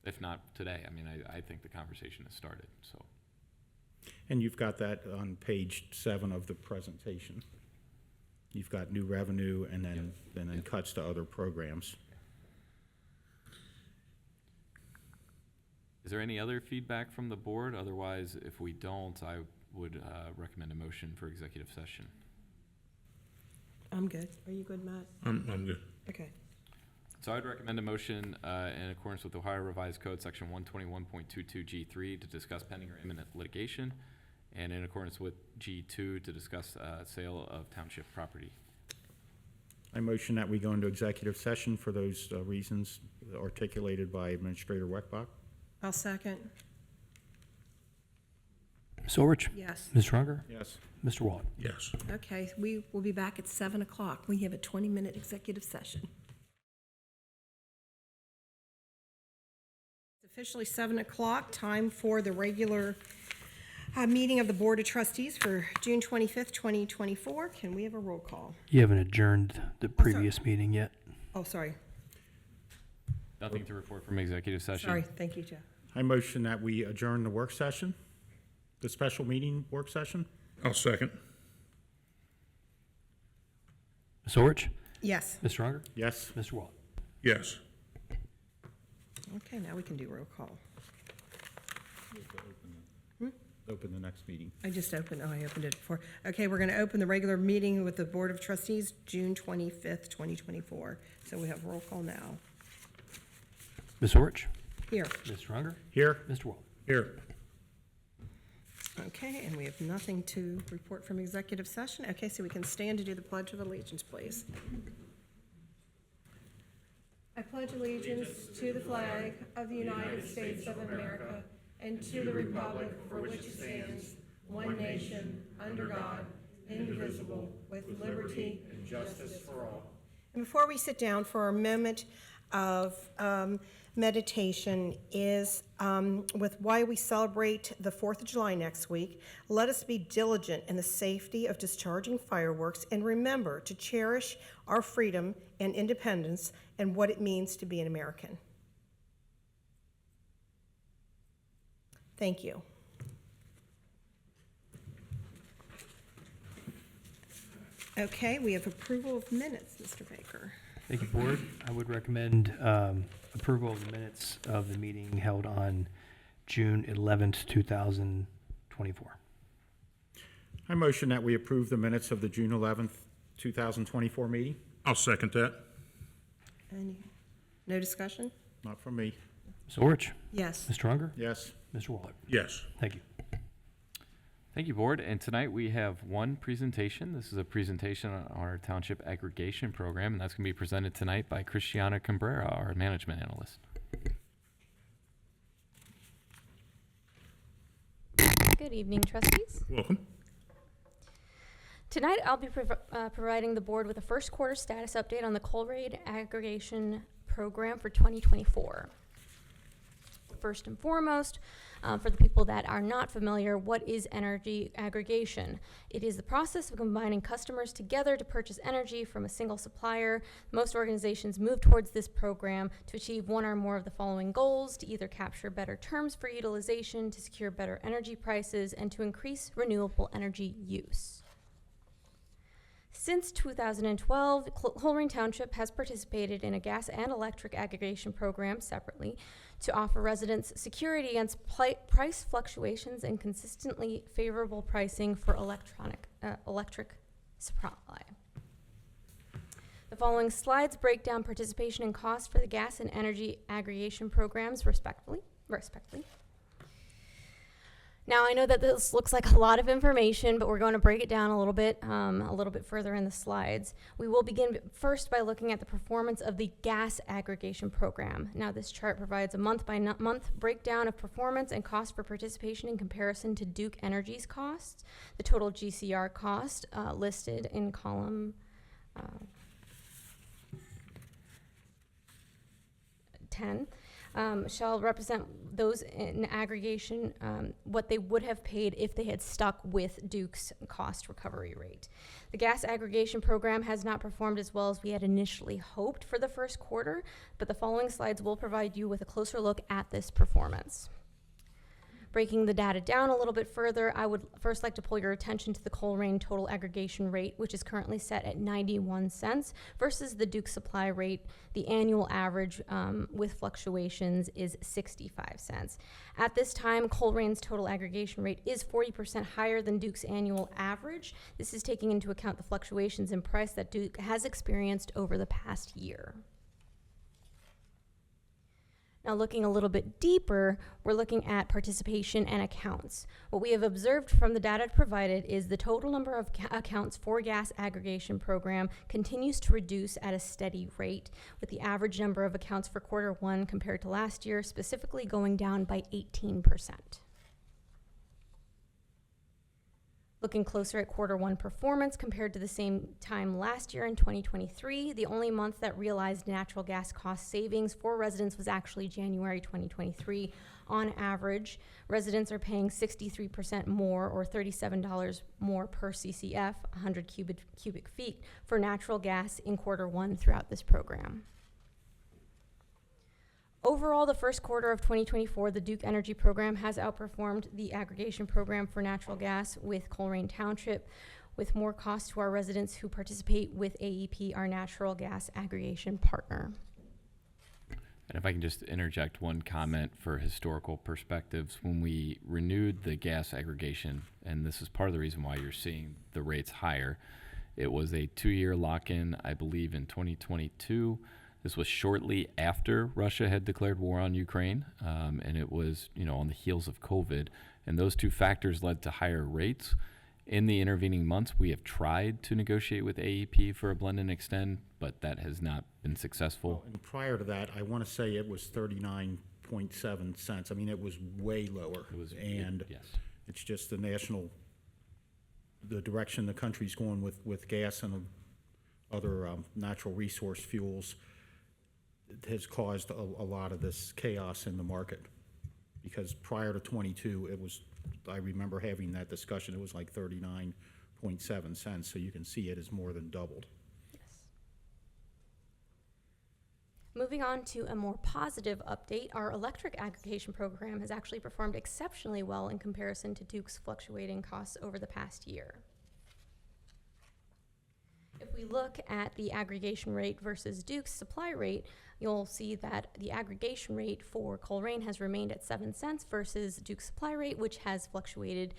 If not today, I think the conversation has started, so. And you've got that on page 7 of the presentation. You've got new revenue and then cuts to other programs. Is there any other feedback from the board? Otherwise, if we don't, I would recommend a motion for executive session. I'm good. Are you good, Matt? I'm good. Okay. So I'd recommend a motion in accordance with Ohio Revised Code, Section 121.22G3, to discuss pending or imminent litigation, and in accordance with G2, to discuss sale of township property. I motion that we go into executive session for those reasons articulated by Administrator Weckbach. I'll second. Ms. Orich? Yes. Ms. Schronger? Yes. Mr. Walt? Yes. Okay, we will be back at 7 o'clock. We have a 20-minute executive session. It's officially 7 o'clock, time for the regular meeting of the Board of Trustees for June 25th, 2024. Can we have a roll call? You haven't adjourned the previous meeting yet. Oh, sorry. Nothing to report from executive session. Sorry. Thank you, Jeff. I motion that we adjourn the work session. the special meeting work session. I'll second. Ms. Orich? Yes. Mr. Unger? Yes. Mr. Waller? Yes. Okay, now we can do roll call. Open the next meeting. I opened it before. Okay, we're going to open the regular meeting with the Board of Trustees, June 25th, 2024. So we have roll call now. Ms. Orich? Here. Mr. Unger? Here. Mr. Waller? Here. Okay, and we have nothing to report from executive session. Okay, so we can stand to do the Pledge of Allegiance, please. I pledge allegiance to the flag of the United States of America and to the republic for which it stands, one nation, under God, indivisible, with liberty and justice for all. And before we sit down for our moment of meditation is with why we celebrate the 4th of July next week. Let us be diligent in the safety of discharging fireworks and remember to cherish our freedom and independence and what it means to be an American. Thank you. Okay, we have approval of minutes, Mr. Baker. Thank you, Board. I would recommend approval of the minutes of the meeting held on June 11th, 2024. I motion that we approve the minutes of the June 11th, 2024 meeting. I'll second that. No discussion? Not from me. Ms. Orich? Yes. Mr. Unger? Yes. Mr. Waller? Yes. Thank you. Thank you, Board. And tonight we have one presentation. This is a presentation on our Township Aggregation Program, and that's going to be presented tonight by Cristiana Cabrera, our Management Analyst. Good evening, trustees. Welcome. Tonight, I'll be providing the board with a first quarter status update on the Colerain Aggregation Program for 2024. First and foremost, for the people that are not familiar, what is energy aggregation? It is the process of combining customers together to purchase energy from a single supplier. Most organizations move towards this program to achieve one or more of the following goals: to either capture better terms for utilization, to secure better energy prices, and to increase renewable energy use. Since 2012, Colerain Township has participated in a gas and electric aggregation program separately to offer residents security against price fluctuations and consistently favorable pricing for electric supply. The following slides break down participation and cost for the gas and energy aggregation programs respectively. Now, I know that this looks like a lot of information, but we're going to break it down a little bit further in the slides. We will begin first by looking at the performance of the gas aggregation program. Now, this chart provides a month-by-month breakdown of performance and cost for participation in comparison to Duke Energy's costs. The total GCR cost listed in column 10. Shall represent those in aggregation, what they would have paid if they had stuck with Duke's cost recovery rate. The gas aggregation program has not performed as well as we had initially hoped for the first quarter, but the following slides will provide you with a closer look at this performance. Breaking the data down a little bit further, I would first like to pull your attention to the Colerain total aggregation rate, which is currently set at 91 cents versus the Duke supply rate. The annual average with fluctuations is 65 cents. At this time, Colerain's total aggregation rate is 40% higher than Duke's annual average. This is taking into account the fluctuations in price that Duke has experienced over the past year. Now, looking a little bit deeper, we're looking at participation and accounts. What we have observed from the data provided is the total number of accounts for gas aggregation program continues to reduce at a steady rate, with the average number of accounts for quarter one compared to last year specifically going down by 18%. Looking closer at quarter one performance compared to the same time last year in 2023, the only month that realized natural gas cost savings for residents was actually January 2023. On average, residents are paying 63% more, or $37 more per CCF, 100 cubic feet, for natural gas in quarter one throughout this program. Overall, the first quarter of 2024, the Duke Energy Program has outperformed the aggregation program for natural gas with Colerain Township, with more cost to our residents who participate with AEP, our natural gas aggregation partner. And if I can just interject one comment for historical perspectives, when we renewed the gas aggregation, and this is part of the reason why you're seeing the rates higher, it was a 2-year lock-in, I believe, in 2022. This was shortly after Russia had declared war on Ukraine, and it was, on the heels of COVID. And those two factors led to higher rates. In the intervening months, we have tried to negotiate with AEP for a blend and extend, but that has not been successful. And prior to that, I want to say it was 39.7 cents. I mean, it was way lower. Yes. It's just the direction the country's going with gas and other natural resource fuels. It has caused a lot of this chaos in the market. Because prior to 22, I remember having that discussion, it was like 39.7 cents, so you can see it has more than doubled. Yes. Moving on to a more positive update, our electric aggregation program has actually performed exceptionally well in comparison to Duke's fluctuating costs over the past year. If we look at the aggregation rate versus Duke's supply rate, you'll see that the aggregation rate for Colerain has remained at 7 cents versus Duke's supply rate, which has fluctuated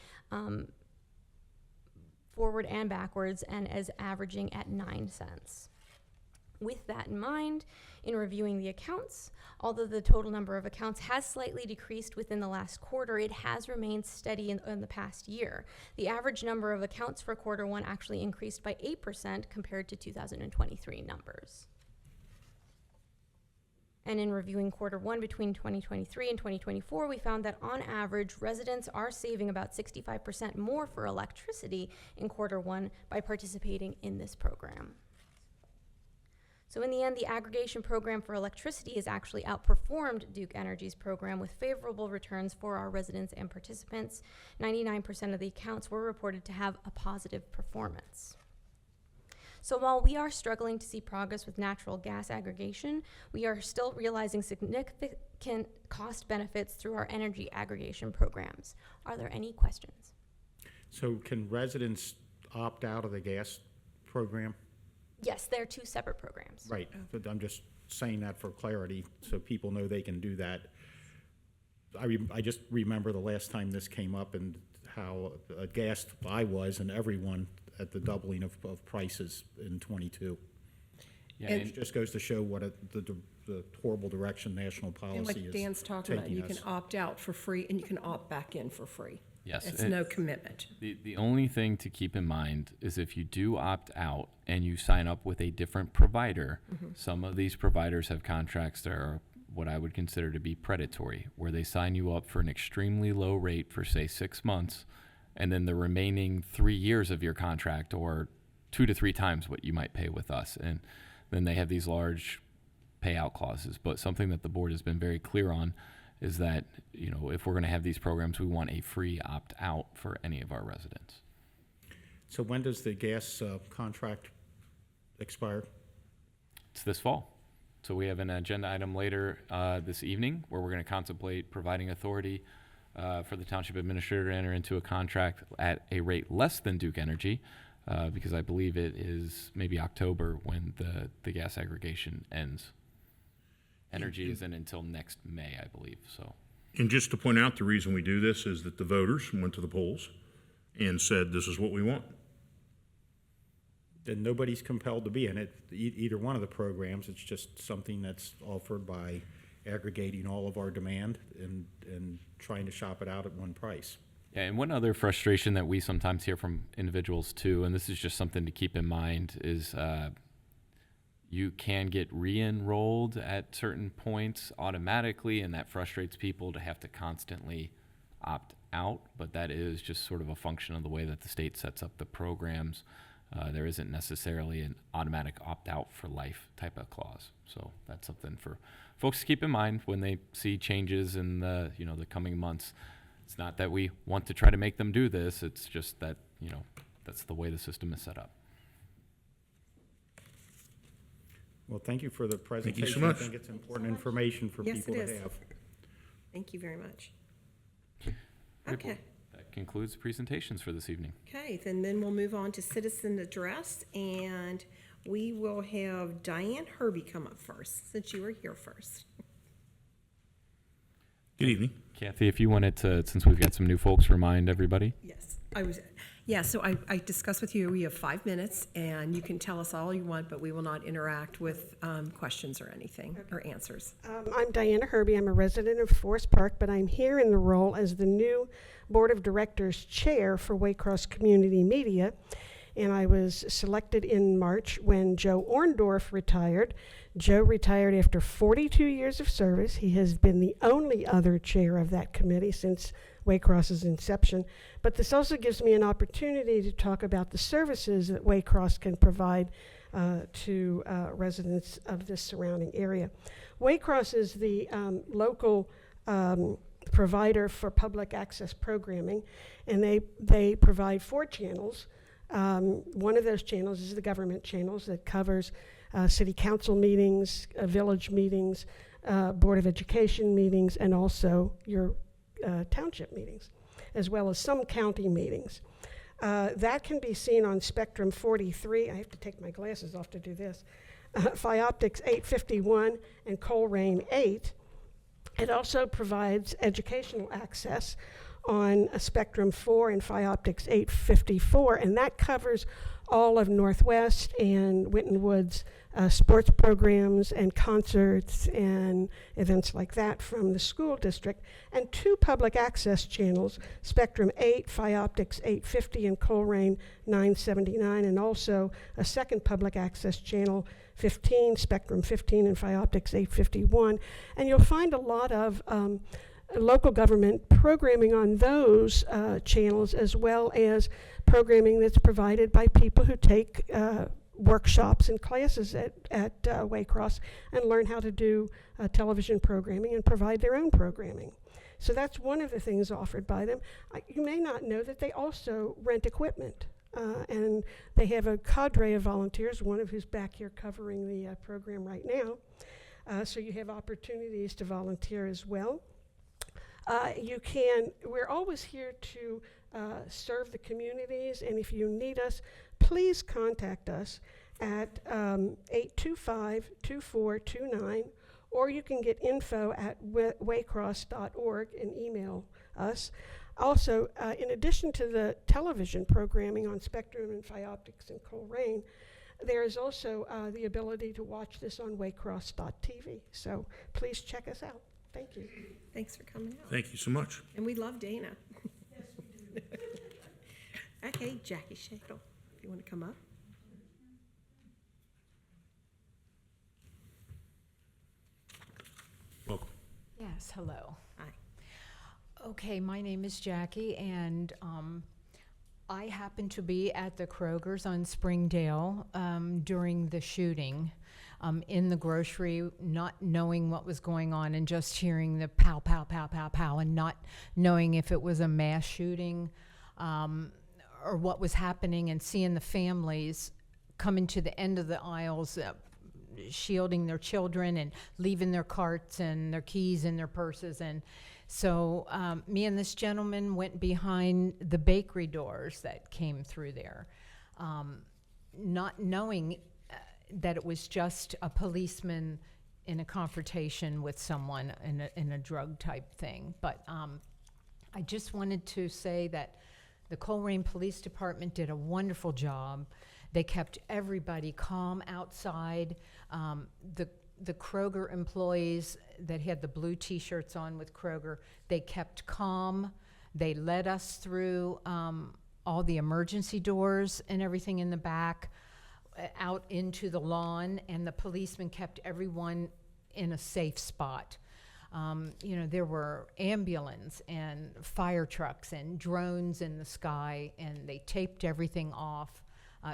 forward and backwards and is averaging at 9 cents. With that in mind, in reviewing the accounts, although the total number of accounts has slightly decreased within the last quarter, it has remained steady in the past year. The average number of accounts for quarter one actually increased by 8% compared to 2023 numbers. And in reviewing quarter one between 2023 and 2024, we found that on average, residents are saving about 65% more for electricity in quarter one by participating in this program. So in the end, the aggregation program for electricity has actually outperformed Duke Energy's program with favorable returns for our residents and participants. 99% of the accounts were reported to have a positive performance. So while we are struggling to see progress with natural gas aggregation, we are still realizing significant cost benefits through our energy aggregation programs. Are there any questions? So can residents opt out of the gas program? Yes, they're two separate programs. Right, but I'm just saying that for clarity, so people know they can do that. I just remember the last time this came up and how aghast I was and everyone at the doubling of prices in 22. Yeah, And- It just goes to show what the horrible direction national And policy like is Dan's talking about, taking you can us. opt out for free and you can opt back in for free. Yes, It's and- no commitment. The only thing to keep in mind is if you do opt out and you sign up with a different provider, some of these providers have contracts that are what I would consider to be predatory, where they sign you up for an extremely low rate for, say, 6 months, and then the remaining 3 years of your contract, or 2 to 3 times what you might pay with us. And then they have these large payout clauses. But something that the board has been very clear on is that, if we're going to have these programs, we want a free opt-out for any of our residents. So when does the gas contract expire? It's this fall. So we have an agenda item later this evening where we're going to contemplate providing authority for the township administrator to enter into a contract at a rate less than Duke Energy, because I believe it is maybe October when the gas aggregation ends. Energy isn't until next May, I believe, so. And just to point out, the reason we do this is that the voters went to the polls and said, this is what we want. And nobody's compelled to be in it, either one of the programs. It's just something that's offered by aggregating all of our demand and trying to shop it out at one price. Yeah, and one other frustration that we sometimes hear from individuals too, and this is just something to keep in mind, is you can get re-enrolled at certain points automatically, and that frustrates people to have to constantly opt out, but that is just sort of a function of the way that the state sets up the programs. There isn't necessarily an automatic opt-out for life type of clause. So that's something for folks to keep in mind when they see changes in the coming months. It's not that we want to try to make them do this. It's just that, that's the way the system is set up. Well, thank you for the presentation. you so much. I think it's important information for Yes, people it to is. have. Thank you very much. Good. Okay. Well, that concludes presentations for this evening. Okay, then we'll move on to citizen address, and we will have Diane Herbie come up first, since you were here first. Good evening. Kathy, if you wanted to, since we've got some new folks, remind everybody. Yes, so I discussed with you, we have 5 minutes, and you can tell us all you want, but we will not interact with questions or anything, or answers. I'm Diana Herbie. I'm a resident of Forest Park, but I'm here in the role as the new Board of Directors Chair for Waycross Community Media. And I was selected in March when Joe Orndorff retired. Joe retired after 42 years of service. He has been the only other chair of that committee since Waycross's inception. But this also gives me an opportunity to talk about the services that Waycross can provide to residents of this surrounding area. Waycross is the local provider for public access programming, and they provide 4 channels. One of those channels is the government channels that covers city council meetings, village meetings, Board of Education meetings, and also your township meetings, as well as some county meetings. That can be seen on Spectrum 43. I have to take my glasses off to do this. Phioptics 851 and Colerain 8. It also provides educational access on a Spectrum 4 and Phioptics 854, and that covers all of Northwest and Winton Woods sports programs and concerts and events like that from the school district, and 2 public access channels, Spectrum 8, Phioptics 850, and Colerain 979, and also a second public access channel, 15, Spectrum 15, and Phioptics 851. And you'll find a lot of local government programming on those channels, as well as programming that's provided by people who take workshops and classes at Waycross and learn how to do television programming and provide their own programming. So that's one of the things offered by them. You may not know that they also rent equipment. And they have a cadre of volunteers, one of who's back here covering the program right now. So you have opportunities to volunteer as well. We're always here to serve the communities, and if you need us, please contact us at 825-2429, or you can get info at waycross.org and email us. Also, in addition to the television programming on Spectrum and Phioptics and Colerain, there is also the ability to watch this on waycross.tv. So please check us out. Thank you. Thanks for coming out. Thank you so much. And we love Dana. Yes, we do. Okay, Jackie Shadle, if you want to come up. Welcome. Yes, hello. Hi. Okay, my name is Jackie, and I happened to be at the Kroger's on Springdale during the shooting, in the grocery, not knowing what was going on and just hearing the pow, pow, pow, pow, pow, and not knowing if it was a mass shooting or what was happening, and seeing the families coming to the end of the aisles, shielding their children and leaving their carts and their keys in their purses. And so me and this gentleman went behind the bakery doors that came through there, not knowing that it was just a policeman in a confrontation with someone in a drug type thing. But I just wanted to say that the Colerain Police Department did a wonderful job. They kept everybody calm outside. The Kroger employees that had the blue T-shirts on with Kroger, they kept calm. They led us through all the emergency doors and everything in the back, out into the lawn, and the policemen kept everyone in a safe spot. There were ambulance and fire trucks and drones in the sky, and they taped everything off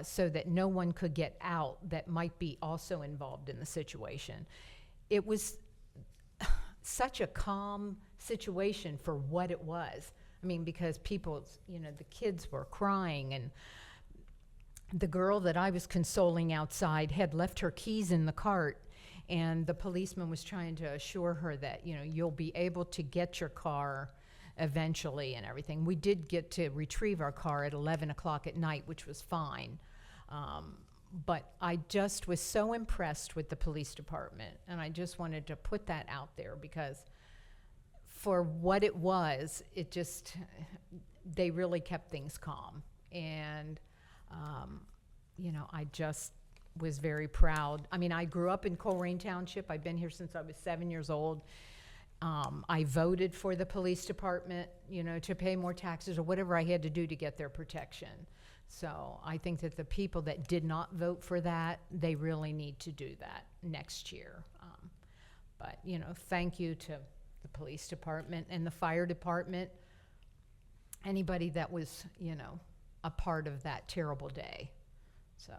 so that no one could get out that might be also involved in the situation. It was such a calm situation for what it was. I mean, because people, the kids were crying, the girl that I was consoling outside had left her keys in the cart, and the policeman was trying to assure her that, you know, you'll be able to get your car eventually and everything. We did get to retrieve our car at 11 o'clock at night, which was fine. But I just was so impressed with the police department, and I just wanted to put that out there because for what it was, it just, they really kept things calm. And, you know, I just was very proud. I mean, I grew up in Colerain Township. I've been here since I was 7 years old. I voted for the police department, you know, to pay more taxes or whatever I had to do to get their protection. So I think that the people that did not vote for that, they really need to do that next year. But, you know, thank you to the police department and the fire department, anybody that was, you know, a part of that terrible day. So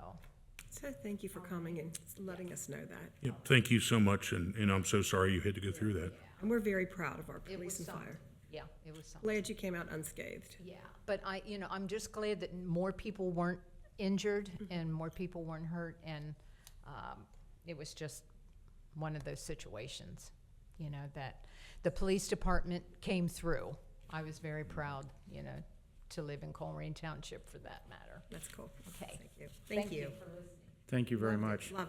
thank you for coming and letting us know that. Yep, thank you so much, and I'm so sorry you had to go through that. And we're very proud of our it police was and something. fire. Yeah, it was something. Glad you came out unscathed. Yeah, but you know, I'm just glad that more people weren't injured and more people weren't hurt, and it was just one of those situations, you know, that the police department came through. I was very proud, you know, to live in Colerain Township for that matter. That's cool. Okay. Thank you. Thank you. for listening. Thank you very Love it, much. Love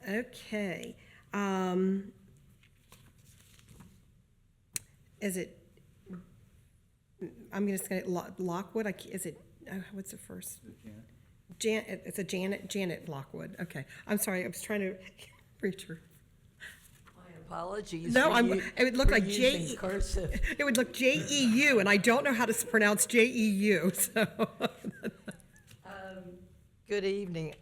it. Okay. Is it, I'm just gonna, Lockwood, is it, what's the first? It's a Janet Lockwood, okay. I'm sorry, I was trying to reach her. My apologies. No, for it would look for like using J. cursive. It would look J-E-U, and I don't know how to pronounce J-E-U, so. Good evening.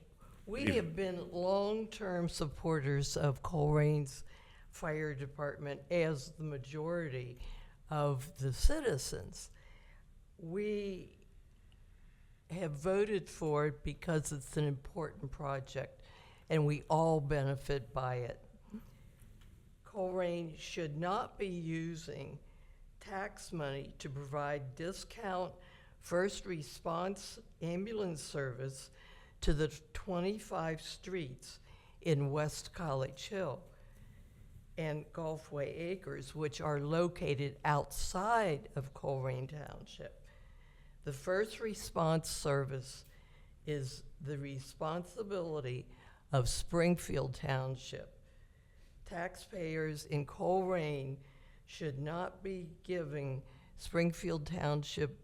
We have been long-term supporters of Colerain's fire department as the majority of the citizens. We have voted for it because it's an important project and we all benefit by it. Colerain should not be using tax money to provide discount first response ambulance service to the 25 streets in West College Hill and Gulfway Acres, which are located outside of Colerain Township. The first response service is the responsibility of Springfield Township. Taxpayers in Colerain should not be giving Springfield Township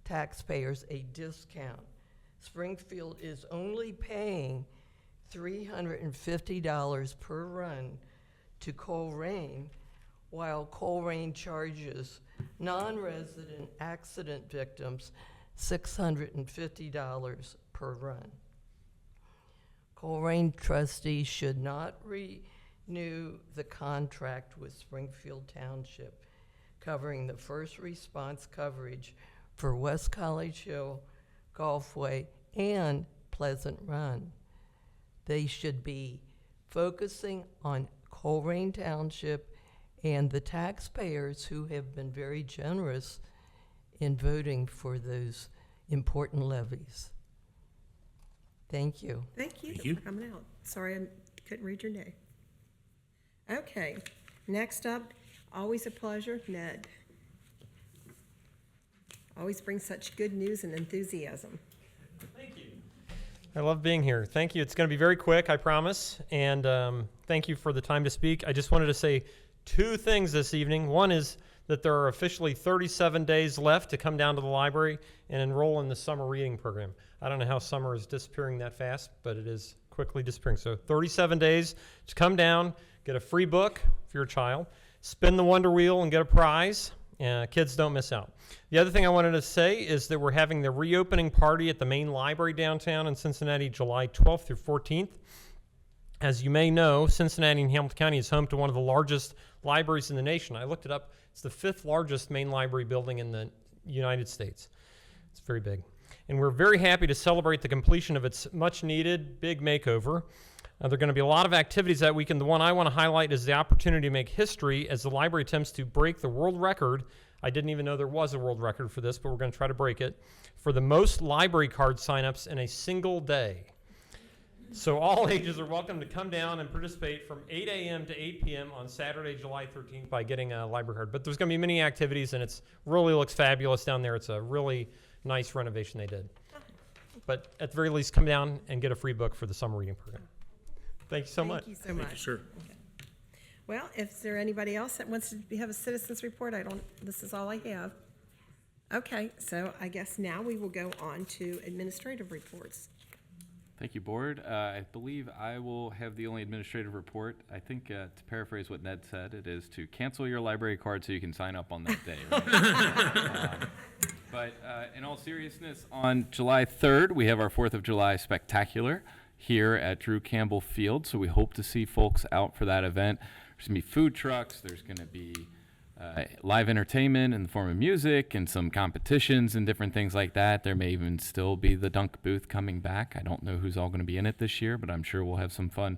taxpayers a discount. Springfield is only paying $350 per run to Colerain, while Colerain charges non-resident accident victims $650 per run. Colerain trustees should not renew the contract with Springfield Township covering the first response coverage for West College Hill, Gulfway, and Pleasant Run. They should be focusing on Colerain Township and the taxpayers who have been very generous in voting for those important levies. Thank you. Thank you Thank you. for coming out. Sorry I couldn't read your name. Okay, next up, always a pleasure, Ned. Always brings such good news and enthusiasm. Thank you. I love being here. Thank you. It's going to be very quick, I promise. And thank you for the time to speak. I just wanted to say two things this evening. One is that there are officially 37 days left to come down to the library and enroll in the summer reading program. I don't know how summer is disappearing that fast, but it is quickly disappearing. So 37 days to come down, get a free book if you're a child, spin the Wonder Wheel and get a prize. Kids don't miss out. The other thing I wanted to say is that we're having the reopening party at the main library downtown in Cincinnati, July 12th through 14th. As you may know, Cincinnati and Hamilton County is home to one of the largest libraries in the nation. I looked it up. It's the 5th largest main library building in the United States. It's very big. And we're very happy to celebrate the completion of its much-needed big makeover. There are going to be a lot of activities that weekend. The one I want to highlight is the opportunity to make history as the library attempts to break the world record I didn't even know there was a world record for this, but we're going to try to break it, for the most library card signups in a single day. So all ages are welcome to come down and participate from 8 a.m. to 8 p.m. on Saturday, July 13th by getting a library card. But there's going to be many activities, and it's really looks fabulous down there. It's a really nice renovation they did. But at the very least, come down and get a free book for the summer reading program. Thank you so much. Thank you so much. Thank you, sir. Well, if there anybody else that wants to have a citizen's report, this is all I have. Okay, so I guess now we will go on to administrative reports. Thank you, Board. I believe I will have the only administrative report. I think, to paraphrase what Ned said, it is to cancel your library card so you can sign up on that day, right? But in all seriousness, on July 3rd, we have our 4th of July Spectacular here at Drew Campbell Field, so we hope to see folks out for that event. There's going to be food trucks, there's going to be live entertainment in the form of music and some competitions and different things like that. There may even still be the dunk booth coming back. I don't know who's all going to be in it this year, but I'm sure we'll have some fun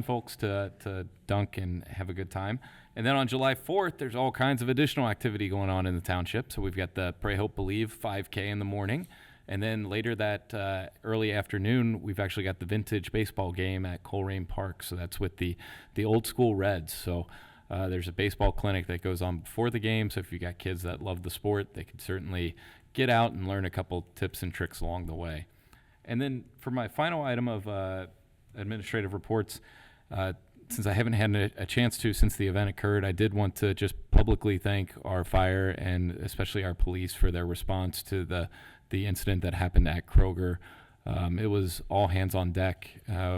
folks to dunk and have a good time. And then on July 4th, there's all kinds of additional activity going on in the township. So we've got the Pray, Hope, Believe 5K in the morning. And then later that early afternoon, we've actually got the vintage baseball game at Colerain Park. So that's with the old school Reds. So there's a baseball clinic that goes on before the game. So if you got kids that love the sport, they can certainly get out and learn a couple tips and tricks along the way. And then for my final item of administrative reports, since I haven't had a chance to since the event occurred, I did want to just publicly thank our fire and especially our police for their response to the incident that happened at Kroger. It was all hands on deck.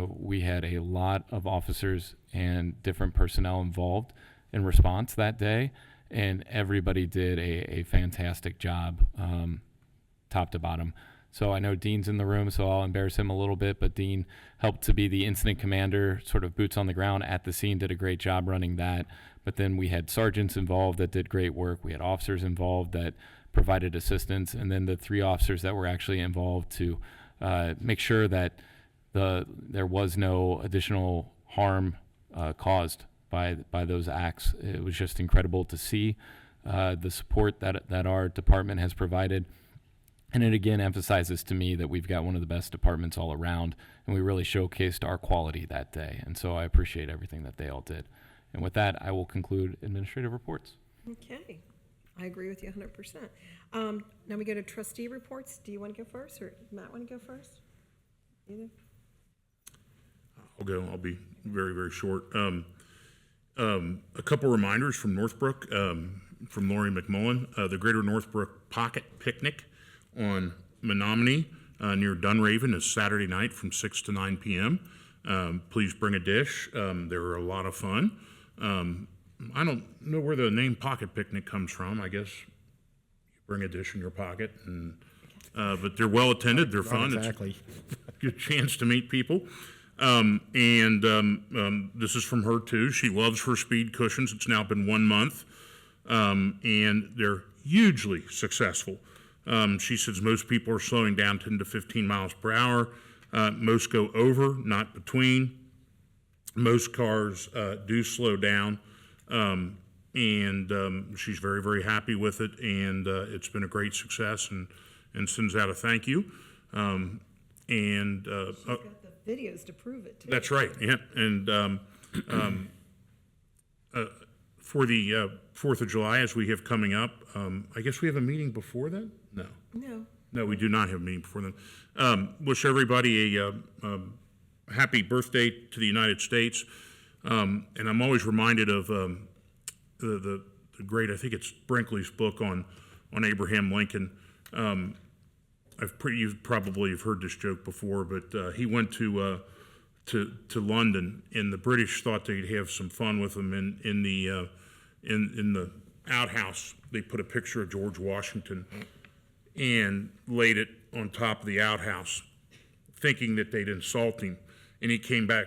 We had a lot of officers and different personnel involved in response that day, and everybody did a fantastic job, top to bottom. So I know Dean's in the room, so I'll embarrass him a little bit, but Dean helped to be the incident commander, sort of boots on the ground at the scene, did a great job running that. But then we had sergeants involved that did great work. We had officers involved that provided assistance, and then the 3 officers that were actually involved to make sure that there was no additional harm caused by those acts. It was just incredible to see the support that our department has provided. And it again emphasizes to me that we've got one of the best departments all around, and we really showcased our quality that day. And so I appreciate everything that they all did. And with that, I will conclude administrative reports. Okay, I agree with you 100%. Now we go to trustee reports. Do you want to go first, or Matt want to go first? Either? I'll go. I'll be very, very short. A couple reminders from Northbrook, from Lori McMullen. The Greater Northbrook Pocket Picnic on Menominee near Dunraven is Saturday night from 6 to 9 p.m. Please bring a dish. They're a lot of fun. I don't know where the name Pocket Picnic comes from. I guess you bring a dish in your pocket, and but they're well attended. They're fun. Exactly. It's a good chance to meet people. This is from her too. She loves her speed cushions. It's now been 1 month, and they're hugely successful. She says most people are slowing down 10 to 15 miles per hour. Most go over, not between. Most cars do slow down, and she's very, very happy with it, and it's been a great success, and sends out a thank you. She's got the videos to prove it, too. That's right, yeah. And for the 4th of July, as we have coming up, I guess we have a meeting before then? No. No, we do not have a meeting before then. Wish everybody a happy birthday to the United States. And I'm always reminded of the great, I think it's Brinkley's book on Abraham Lincoln. You probably have heard this joke before, but he went to London, and the British thought they'd have some fun with him. In the outhouse, they put a picture of George Washington and laid it on top of the outhouse, thinking that they'd insult him. And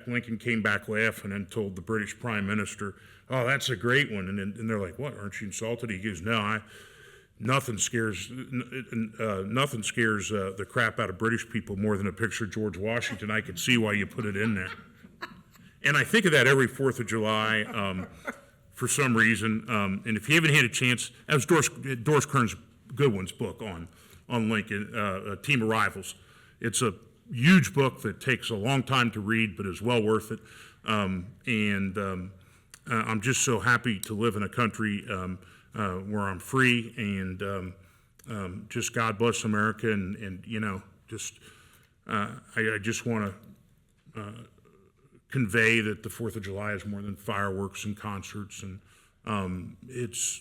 Lincoln came back laughing and told the British Prime Minister, "Oh, that's a great one." And they're like, "What? Aren't you insulted?" He goes, "No, nothing scares the crap out of British people more than a picture of George Washington. I can see why you put it in there." And I think of that every 4th of July. for some reason. And if you haven't had a chance, that was Doris Kearns Goodwin's book on Lincoln, Team of Rivals. It's a huge book that takes a long time to read, but is well worth it. I'm just so happy to live in a country where I'm free, and just God bless America. And you know, just I just want to convey that the 4th of July is more than fireworks and concerts, and it's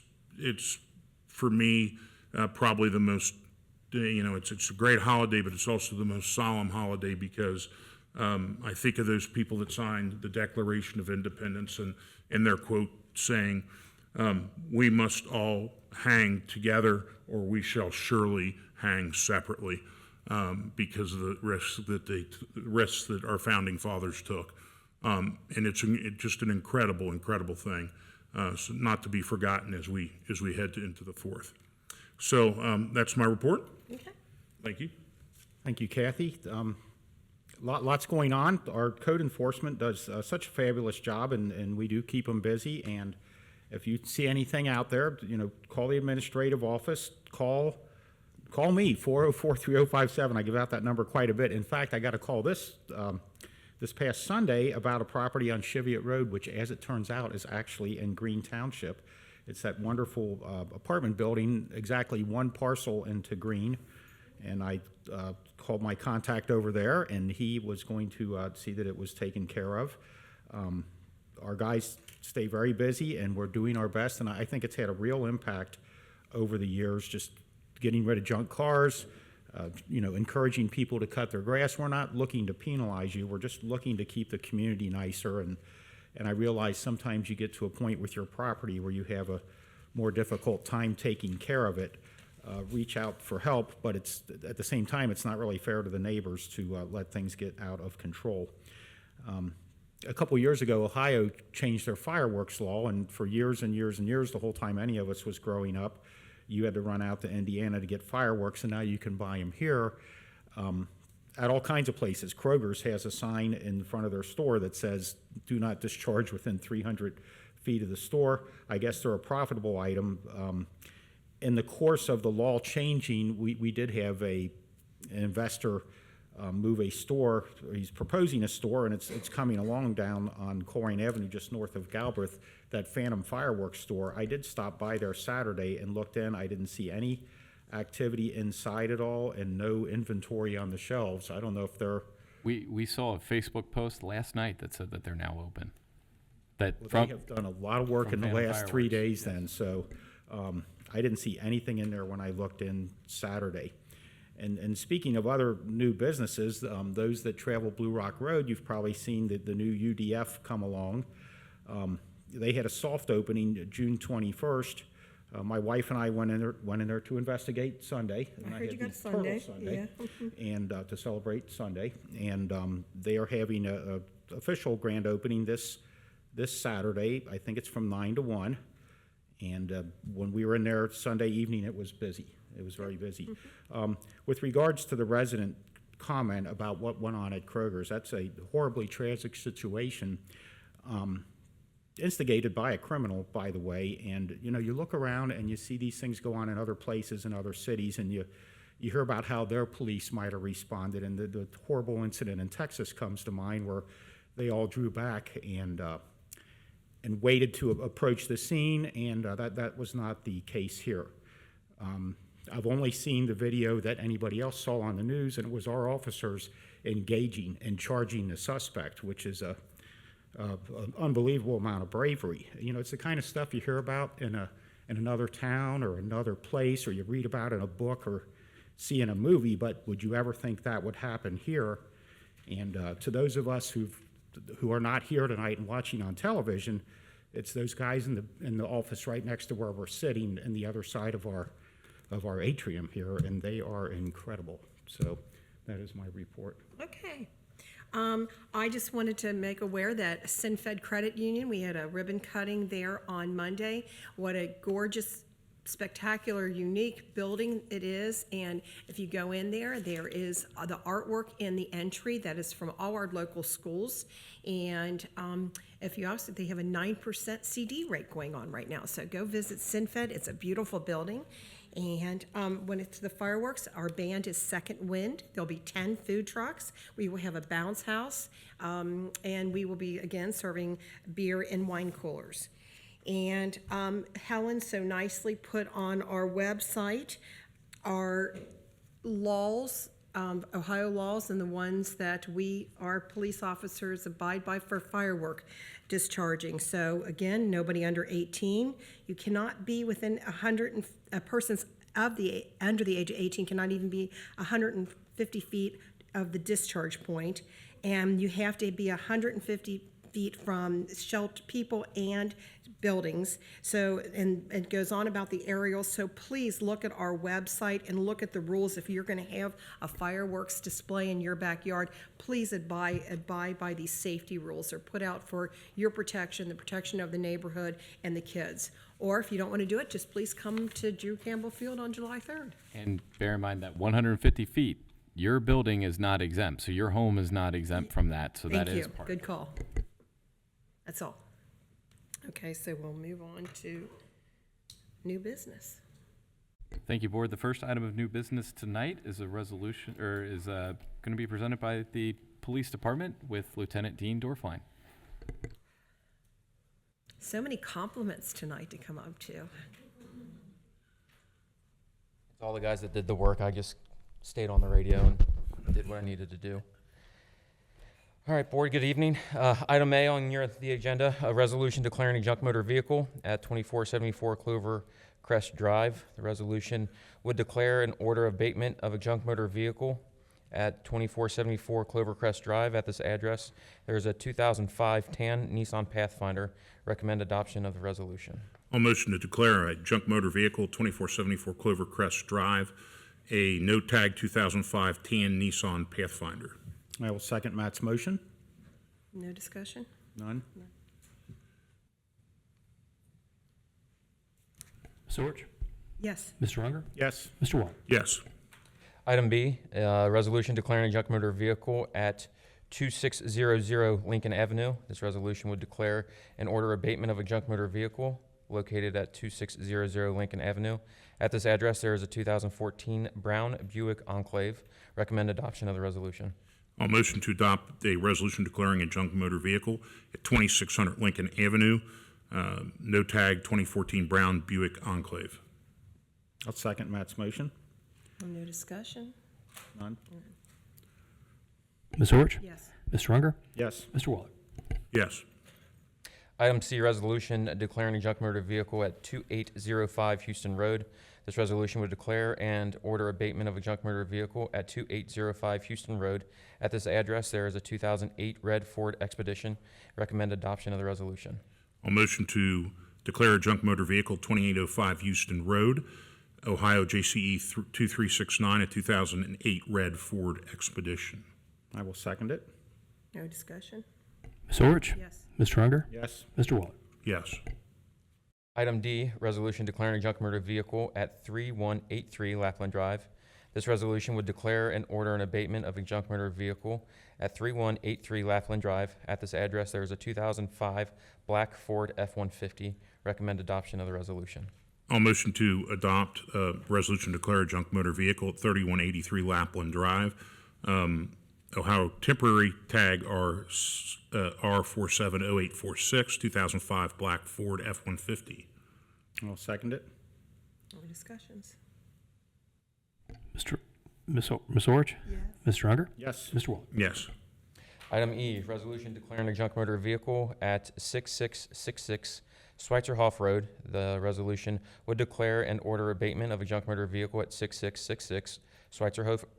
for me probably the most, you know, it's a great holiday, but it's also the most solemn holiday because I think of those people that signed the Declaration of Independence and their quote saying, "We must all hang together, or we shall surely hang separately," because of the risks that our founding fathers took. And it's just an incredible thing, so not to be forgotten as we head into the 4th. So that's my report. Okay. Thank you. Thank you, Kathy. Lots going on. Our code enforcement does such a fabulous job, and we do keep them busy. And if you see anything out there, you know, call the administrative office. Call me, 404-3057. I give out that number quite a bit. In fact, I got a call this past Sunday about a property on Cheviot Road, which, as it turns out, is actually in Green Township. It's that wonderful apartment building, exactly one parcel into Green. And I called my contact over there, and he was going to see that it was taken care of. Our guys stay very busy, and we're doing our best, and I think it's had a real impact over the years, just getting rid of junk cars, you know, encouraging people to cut their grass. We're not looking to penalize you. We're just looking to keep the community nicer. And I realize sometimes you get to a point with your property where you have a more difficult time taking care of it. Reach out for help, but it's at the same time, it's not really fair to the neighbors to let things get out of control. A couple years ago, Ohio changed their fireworks law, and for years and years and years, the whole time any of us was growing up, you had to run out to Indiana to get fireworks, and now you can buy them here at all kinds of places. Kroger's has a sign in front of their store that says, "Do not discharge within 300 feet of the store." I guess they're a profitable item. In the course of the law changing, we did have an investor move a store. He's proposing a store, and it's coming along down on Colerain Avenue, just north of Galbraith, that Phantom Fireworks store. I did stop by there Saturday and looked in. I didn't see any activity inside at all, and no inventory on the shelves. I don't know if they're... We saw a Facebook post last night that said that they're now open. They have done a lot of work in the Phantom last 3 Fireworks, days then, so I didn't see anything in there when I looked in Saturday. And speaking of other new businesses, those that travel Blue Rock Road, you've probably seen the new UDF come along. They had a soft opening June 21st. My wife and I went in there to investigate Sunday. And I heard you got the Sunday. Turtle Sunday, and to celebrate Sunday. And they are having a official grand opening this Saturday. I think it's from 9 to 1. And when we were in there Sunday evening, it was busy. It was very busy. With regards to the resident comment about what went on at Kroger's, that's a horribly tragic situation, instigated by a criminal, by the way. And, you know, you look around and you see these things go on in other places in other cities, and you hear about how their police might have responded. And the horrible incident in Texas comes to mind where they all drew back and waited to approach the scene, and that was not the case here. I've only seen the video that anybody else saw on the news, and it was our officers engaging and charging the suspect, which is an unbelievable amount of bravery. You know, it's the kind of stuff you hear about in another town or another place, or you read about in a book or see in a movie, but would you ever think that would happen here? And to those of us who are not here tonight and watching on television, it's those guys in the office right next to where we're sitting in the other side of our atrium here, and they are incredible. So that is my report. Okay. I just wanted to make aware that SinFed Credit Union, we had a ribbon cutting there on Monday. What a gorgeous spectacular, unique building it is, and if you go in there, there is the artwork in the entry that is from all our local schools, and if you also, they have a 9% CD rate going on right now, so go visit SinFed. It's a beautiful building. And when it's the fireworks, our band is Second Wind. There'll be 10 food trucks. We will have a bounce house, and we will be, again, serving beer and wine coolers. And Helen so nicely put on our website our laws, Ohio laws, and the ones that our police officers abide by for firework discharging. So again, nobody under 18. You cannot be within persons under the age of 18 cannot even be 150 feet of the discharge point, and you have to be 150 feet from shelter people and buildings. So, and it goes on about the aerials. So please look at our website and look at the rules. If you're going to have a fireworks display in your backyard, please abide by these safety rules. They're put out for your protection, the protection of the neighborhood and the kids. Or if you don't want to do it, just please come to Drew Campbell Field on July 3rd. And bear in mind that 150 feet, your building is not exempt, so your home is not exempt from that. So that is part. Good call. That's all. Okay, so we'll move on to new business. Thank you, Board. The first item of new business tonight is a resolution, or is going to be presented by the Police Department with Lieutenant Dean Dorfline. So many compliments tonight to come up to. It's all the guys that did the work. I just stayed on the radio and did what I needed to do. All right, Board, good evening. Item A on the agenda, a resolution declaring a junk motor vehicle at 2474 Clover Crest Drive. The resolution would declare an order of abatement of a junk motor vehicle at 2474 Clover Crest Drive. At this address, there is a 2005 tan Nissan Pathfinder. Recommend adoption of the resolution. I'll motion to declare a junk motor vehicle, 2474 Clover Crest Drive, a no-tag 2005 tan Nissan Pathfinder. I will second Matt's motion. No discussion? None? Ms. Orch? Yes. Mr. Unger? Yes. Mr. Wall? Yes. Item B, resolution declaring a junk motor vehicle at 2600 Lincoln Avenue. This resolution would declare an order abatement of a junk motor vehicle located at 2600 Lincoln Avenue. At this address, there is a 2014 Brown Buick Enclave. Recommend adoption of the resolution. I'll motion to adopt a resolution declaring a junk motor vehicle at 2600 Lincoln Avenue, no tag 2014 Brown Buick Enclave. I'll second Matt's motion. No discussion? None? Ms. Orch? Yes. Mr. Unger? Yes. Mr. Waller? Yes. Item C, resolution declaring a junk motor vehicle at 2805 Houston Road. This resolution would declare and order abatement of a junk motor vehicle at 2805 Houston Road. At this address, there is a 2008 red Ford Expedition. Recommend adoption of the resolution. I'll motion to declare a junk motor vehicle, 2805 Houston Road, Ohio JCE 2369, a 2008 red Ford Expedition. I will second it. No discussion? Ms. Orch? Yes. Mr. Unger? Yes. Mr. Waller? Yes. Item D, resolution declaring a junk motor vehicle at 3183 Lackland Drive. This resolution would declare and order an abatement of a junk motor vehicle at 3183 Lackland Drive. At this address, there is a 2005 black Ford F-150. Recommend adoption of the resolution. I'll motion to adopt a resolution to declare a junk motor vehicle at 3183 Lapland Drive, Ohio, temporary tag R470846, 2005 black Ford F-150. I'll second it. No discussions? Ms. Orch? Yes. Mr. Unger? Yes. Mr. Waller? Yes. Item E, resolution declaring a junk motor vehicle at 6666 Schweitzer-Hoff Road. The resolution would declare and order abatement of a junk motor vehicle at 6666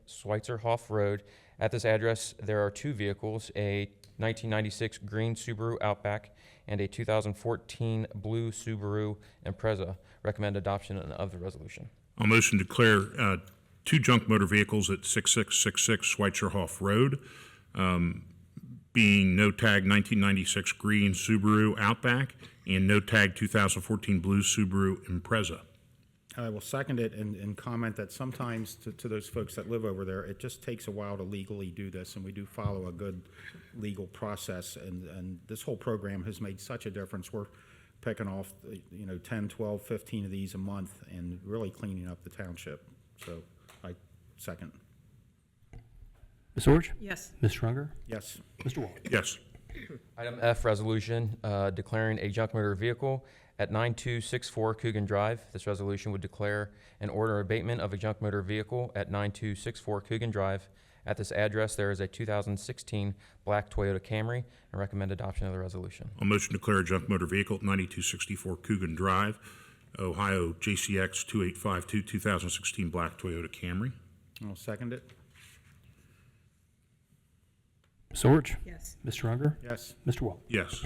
Schweitzer-Hoff Road. At this address, there are two vehicles, a 1996 green Subaru Outback and a 2014 blue Subaru Impreza. Recommend adoption of the resolution. I'll motion to declare two junk motor vehicles at 6666 Schweitzer-Hoff Road, being no tag 1996 green Subaru Outback and no tag 2014 blue Subaru Impreza. I will second it and comment that sometimes to those folks that live over there, it just takes a while to legally do this, and we do follow a good legal process, and this whole program has made such a difference. We're picking off, 10, 12, 15 of these a month and really cleaning up the township. So I second. Ms. Orch? Yes. Ms. Schrunger? Yes. Mr. Waller? Yes. Item F, resolution declaring a junk motor vehicle at 9264 Coogan Drive. This resolution would declare an order abatement of a junk motor vehicle at 9264 Coogan Drive. At this address, there is a 2016 black Toyota Camry, and recommend adoption of the resolution. I'll motion to declare a junk motor vehicle at 9264 Coogan Drive, Ohio, JCX 2852, 2016 black Toyota Camry. I'll second it. Ms. Orch? Yes. Ms. Schrunger? Yes. Mr. Waller? Yes.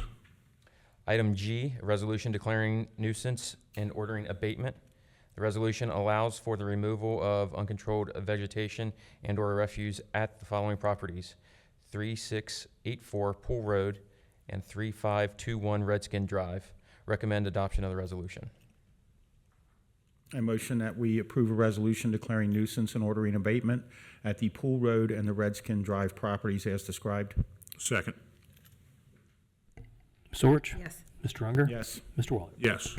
Item G, a resolution declaring nuisance and ordering abatement. The resolution allows for the removal of uncontrolled vegetation and/or refuse at the following properties: 3684 Pool Road and 3521 Redskin Drive. Recommend adoption of the resolution. I motion that we approve a resolution declaring nuisance and ordering abatement at the Pool Road and the Redskin Drive properties as described. Second. Ms. Orch? Yes. Ms. Schrunger? Yes. Mr. Waller? Yes.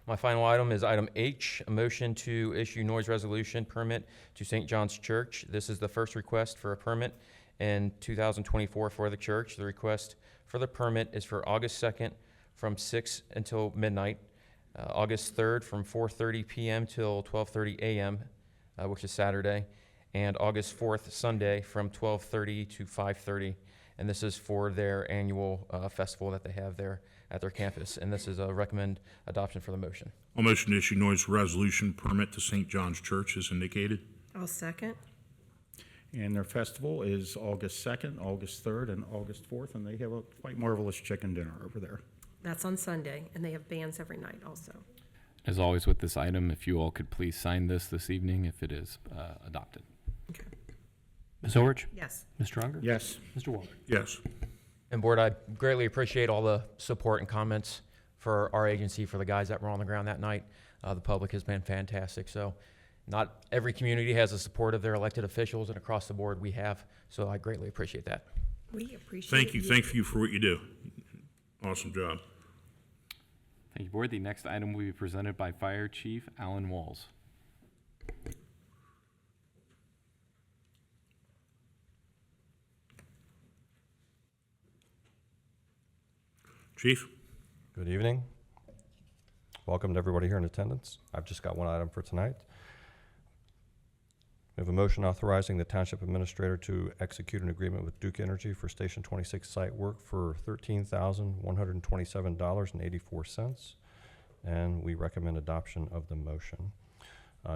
My final item is item H, a motion to issue noise resolution permit to St. John's Church. This is the first request for a permit in 2024 for the church. The request for the permit is for August 2nd from 6 until midnight, August 3rd from 4:30 p.m. till 12:30 a.m., which is Saturday, and August 4th, Sunday, from 12:30 to 5:30. And this is for their annual festival that they have there at their campus. And this is a recommend adoption for the motion. I'll motion to issue noise resolution permit to St. John's Church as indicated. I'll second. And their festival is August 2nd, August 3rd, and August 4th, and they have a quite marvelous chicken dinner over there. That's on Sunday, and they have bands every night also. As always with this item, if you all could please sign this evening if it is adopted. Okay. Ms. Orch? Yes. Ms. Schrunger? Yes. Mr. Waller? Yes. And Board, I greatly appreciate all the support and comments for our agency, for the guys that were on the ground that night. The public has been fantastic. So not every community has the support of their elected officials, and across the board we have. So I greatly appreciate that. We appreciate Thank you. Thank you for what you do. Awesome job. Thank you, Board. The next item will be presented by Fire Chief Alan Walls. Chief? Good evening. Welcome to everybody here in attendance. I've just got one item for tonight. We have a motion authorizing the Township Administrator to execute an agreement with Duke Energy for Station 26 site work for $13,127.84, and we recommend adoption of the motion.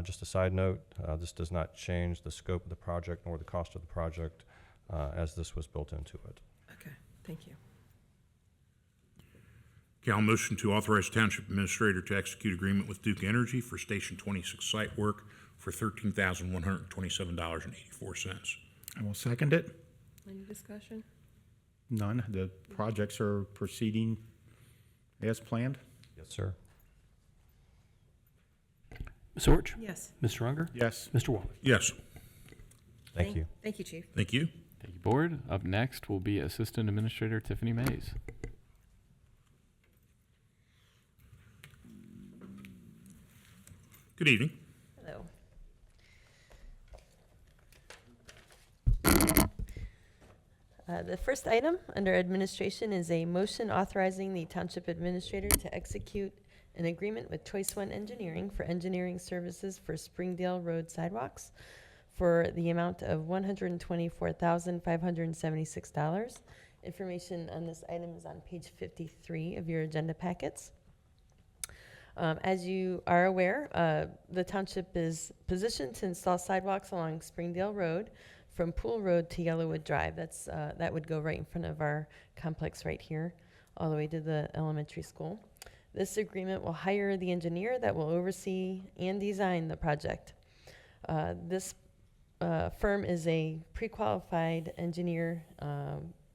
Just a side note, this does not change the scope of the project nor the cost of the project as this was built into it. Okay, thank you. Okay, I'll motion to authorize Township Administrator to execute agreement with Duke Energy for Station 26 site work for $13,127.84. I will second it. Any discussion? None. The projects are proceeding as planned. Yes, sir. Ms. Orch? Yes. Ms. Schrunger? Yes. Mr. Waller? Yes. Thank you. Thank you, Chief. Thank you. Thank you, Board. Up next will be Assistant Administrator Tiffany Mays. Good evening. Hello. The first item under administration is a motion authorizing the Township Administrator to execute an agreement with Choice One Engineering for engineering services for Springdale Road sidewalks for the amount of $124,576. Information on this item is on page 53 of your agenda packets. As you are aware, the township is positioned to install sidewalks along Springdale Road from Pool Road to Yellowwood Drive. That would go right in front of our complex right here, all the way to the elementary school. This agreement will hire the engineer that will oversee and design the project. This firm is a pre-qualified engineer,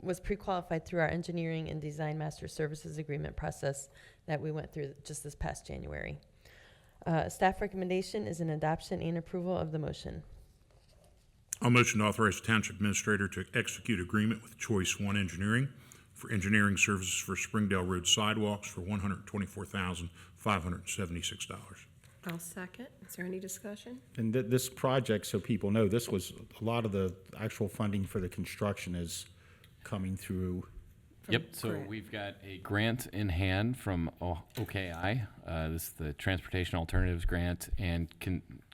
was pre-qualified through our engineering and design master services agreement process that we went through just this past January. Staff recommendation is an adoption and approval of the motion. I'll motion to authorize the Township Administrator to execute agreement with Choice One Engineering for engineering services for Springdale Road sidewalks for $124,576. I'll second. Is there any discussion? And this project, so people know, this was, a lot of the actual funding for the construction is coming through. Yep, so we've got a grant in hand from OKI. This is the Transportation Alternatives Grant, and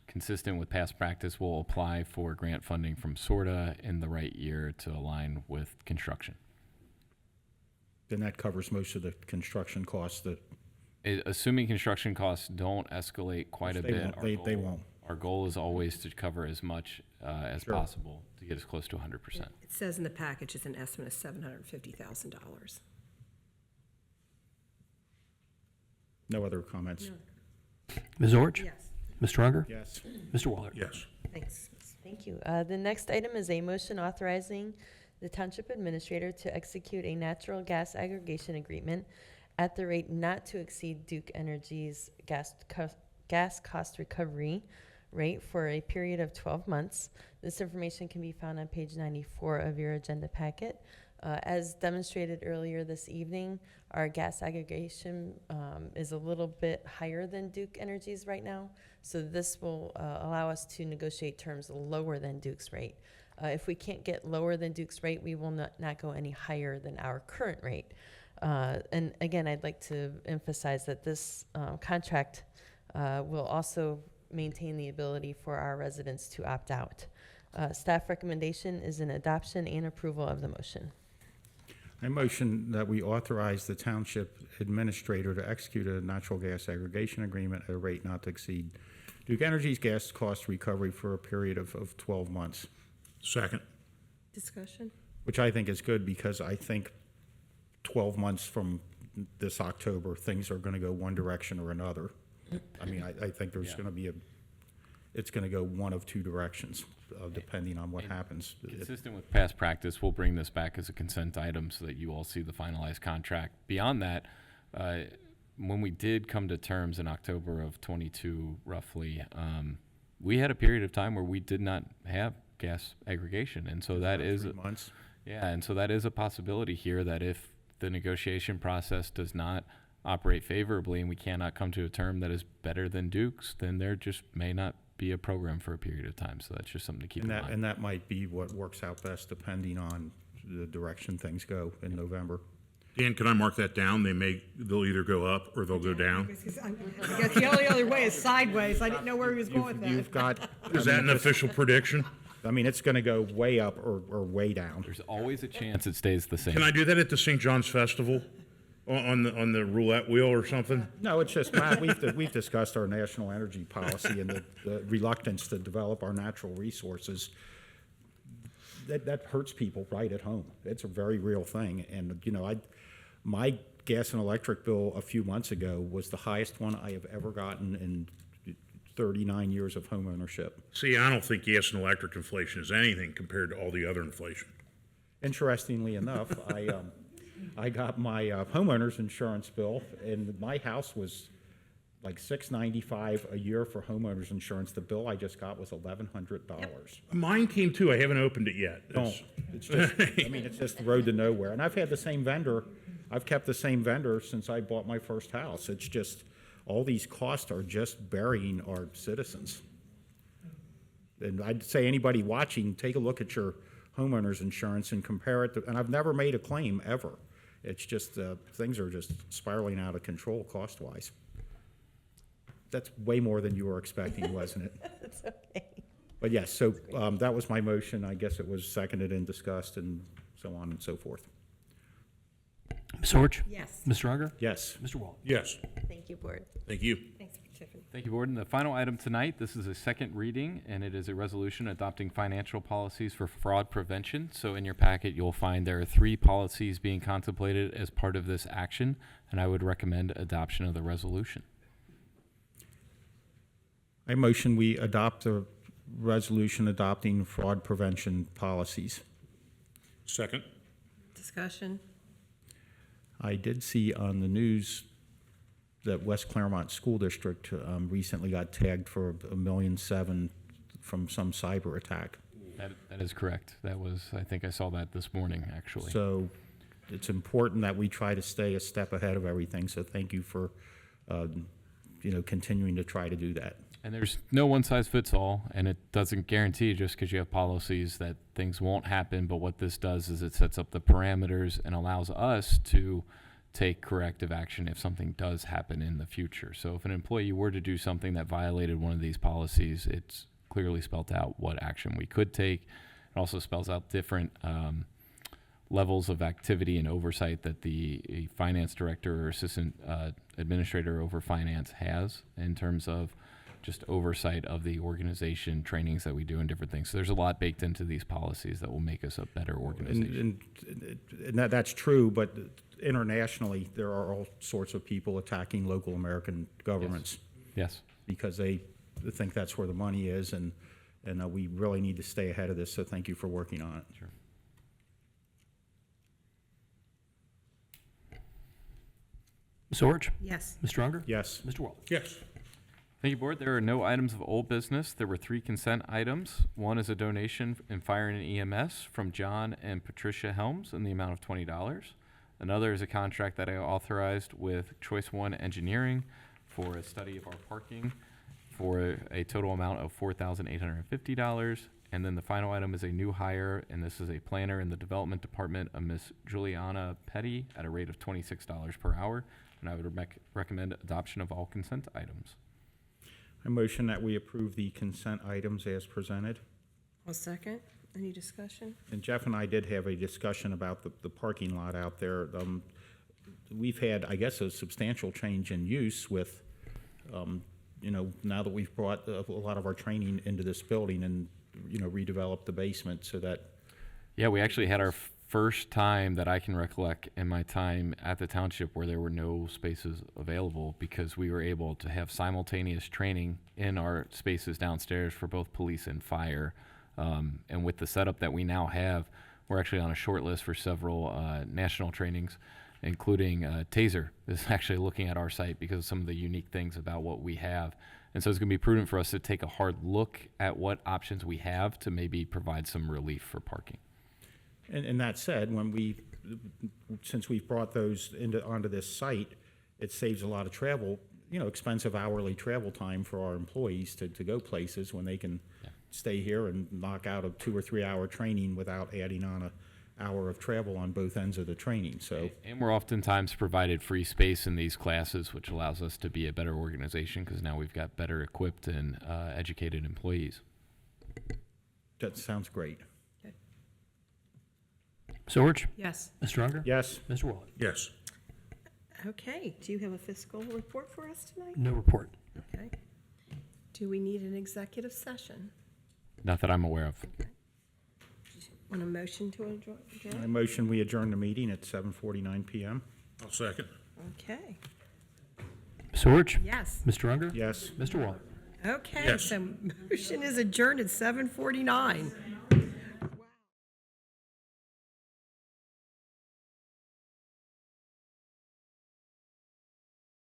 consistent with past practice, we'll apply for grant funding from SORTA in the right year to align with construction. Then that covers most of the construction costs that. Assuming construction costs don't escalate quite a bit, They won't. our goal is always to cover as much as Sure. possible to get as close to 100%. It says in the package it's an estimate of $750,000. No other comments? Ms. Orich? Yes. Mr. Unger? Yes. Mr. Waller? Yes. Thanks. Thank you. The next item is a motion authorizing the Township Administrator to execute a natural gas aggregation agreement at the rate not to exceed Duke Energy's gas cost recovery rate for a period of 12 months. This information can be found on page 94 of your agenda packet. As demonstrated earlier this evening, our gas aggregation is a little bit higher than Duke Energy's right now, so this will allow us to negotiate terms lower than Duke's rate. If we can't get lower than Duke's rate, we will not go any higher than our current rate. And again, I'd like to emphasize that this contract will also maintain the ability for our residents to opt out. Staff recommendation is an adoption and approval of the motion. I motion that we authorize the Township Administrator to execute a natural gas aggregation agreement at a rate not to exceed Duke Energy's gas cost recovery for a period of 12 months, Second. Discussion? which I think is good because I think 12 months from this October, things are going to go one direction or another. I mean, I think there's Yeah. going to be it's going to go one of two directions, depending on what And happens. Consistent with past practice, we'll bring this back as a consent item so that you all see the finalized contract. Beyond that, when we did come to terms in October of 22, roughly, we had a period of time where we did not have gas aggregation, and so that is 3 months. yeah, and so that is a possibility here that if the negotiation process does not operate favorably and we cannot come to a term that is better than Duke's, then there just may not be a program for a period of time. So that's just something to keep in mind. And that might be what works out best depending on the direction things go in November. Dan, can I mark that down? They'll either go up or they'll go down. I guess the only other way is sideways. I didn't know where he was going with that. You've got. Is that an official prediction? I mean, it's going to go way up or way down. There's always a chance it stays the same. Can I do that at the St. John's Festival on the roulette wheel or something? No, it's just, Matt, we've discussed our national energy policy and the reluctance to develop our natural resources. That hurts people right at home. It's a very real thing. And, you know, my gas and electric bill a few months ago was the highest one I have ever gotten in 39 years of home ownership. See, I don't think gas and electric inflation is anything compared to all the other inflation. Interestingly enough, I got my homeowner's insurance bill, and my house was like $695 a year for homeowner's insurance. The bill I just got was $1,100. Mine came too. I haven't opened it yet. It's just, I mean, it's just the road to nowhere. And I've had the same vendor. I've kept the same vendor since I bought my first house. It's just, all these costs are just burying our citizens. And I'd say anybody watching, take a look at your homeowner's insurance and compare it to, and I've never made a claim ever. It's just, things are just spiraling out of control cost-wise. That's way more than you were expecting, wasn't it? It's okay. But yes, so that was my motion. I guess it was seconded and discussed and so on and so forth. Ms. Orich? Yes. Mr. Unger? Yes. Mr. Waller? Yes. Thank you, Board. Thank you. Thanks, Tiffany. Thank you, Board. And the final item tonight, this is a second reading, and it is a resolution adopting financial policies for fraud prevention. So in your packet, you'll find there are 3 policies being contemplated as part of this action, and I would recommend adoption of the resolution. I motion we adopt the resolution adopting fraud prevention policies. Second. Discussion? I did see on the news that West Claremont School District recently got tagged for $1.7 million from some cyber attack. That is correct. That was, I think I saw that this morning, actually. So it's important that we try to stay a step ahead of everything. So thank you for, continuing to try to do that. And there's no one size fits all, and it doesn't guarantee just because you have policies that things won't happen. But what this does is it sets up the parameters and allows us to take corrective action if something does happen in the future. So if an employee were to do something that violated one of these policies, it's clearly spelled out what action we could take. It also spells out different levels of activity and oversight that the finance director or assistant administrator over finance has in terms of just oversight of the organization, trainings that we do, and different things. So there's a lot baked into these policies that will make us a better organization. And that's true, but internationally, there are all sorts of people attacking local American governments. Yes. Because they think that's where the money is, and we really need to stay ahead of this, so thank you for working on it. Sure. Ms. Orich? Yes. Mr. Unger? Yes. Mr. Waller? Yes. Thank you, Board. There are no items of old business. There were 3 consent items. One is a donation in fire and EMS from John and Patricia Helms in the amount of $20. Another is a contract that I authorized with Choice One Engineering for a study of our parking for a total amount of $4,850. And then the final item is a new hire, and this is a planner in the development department, a Miss Juliana Petty, at a rate of $26 per hour. And I would recommend adoption of all consent items. I motion that we approve the consent items as presented. I'll second. Any discussion? And Jeff and I did have a discussion about the parking lot out there. We've had, I guess, a substantial change in use with, now that we've brought a lot of our training into this building and, redeveloped the basement so that. Yeah, we actually had our first time that I can recollect in my time at the township where there were no spaces available, because we were able to have simultaneous training in our spaces downstairs for both police and fire. And with the setup that we now have, we're actually on a short list for several national trainings, including TASER is actually looking at our site because of some of the unique things about what we have. And so it's going to be prudent for us to take a hard look at what options we have to maybe provide some relief for parking. And that said, since we've brought those onto this site, it saves a lot of travel, expensive hourly travel time for our employees to go places when they can stay here and knock out a 2 or 3 hour training without adding on an hour of travel on both ends of the training. So, and we're oftentimes provided free space in these classes, which allows us to be a better organization because now we've got better equipped and educated employees. that sounds great. Ms. Orich? Yes. Mr. Unger? Yes. Mr. Waller? Yes. Okay. Do you have a fiscal report for us tonight? No report. Okay. Do we need an executive session? Not that I'm aware of. Want a motion to I adjourn? motion we adjourn the meeting at 7:49 p.m. I'll second. Okay. Ms. Orich? Yes. Mr. Unger? Yes. Mr. Waller? Okay, Yes. so motion is adjourned at 7:49.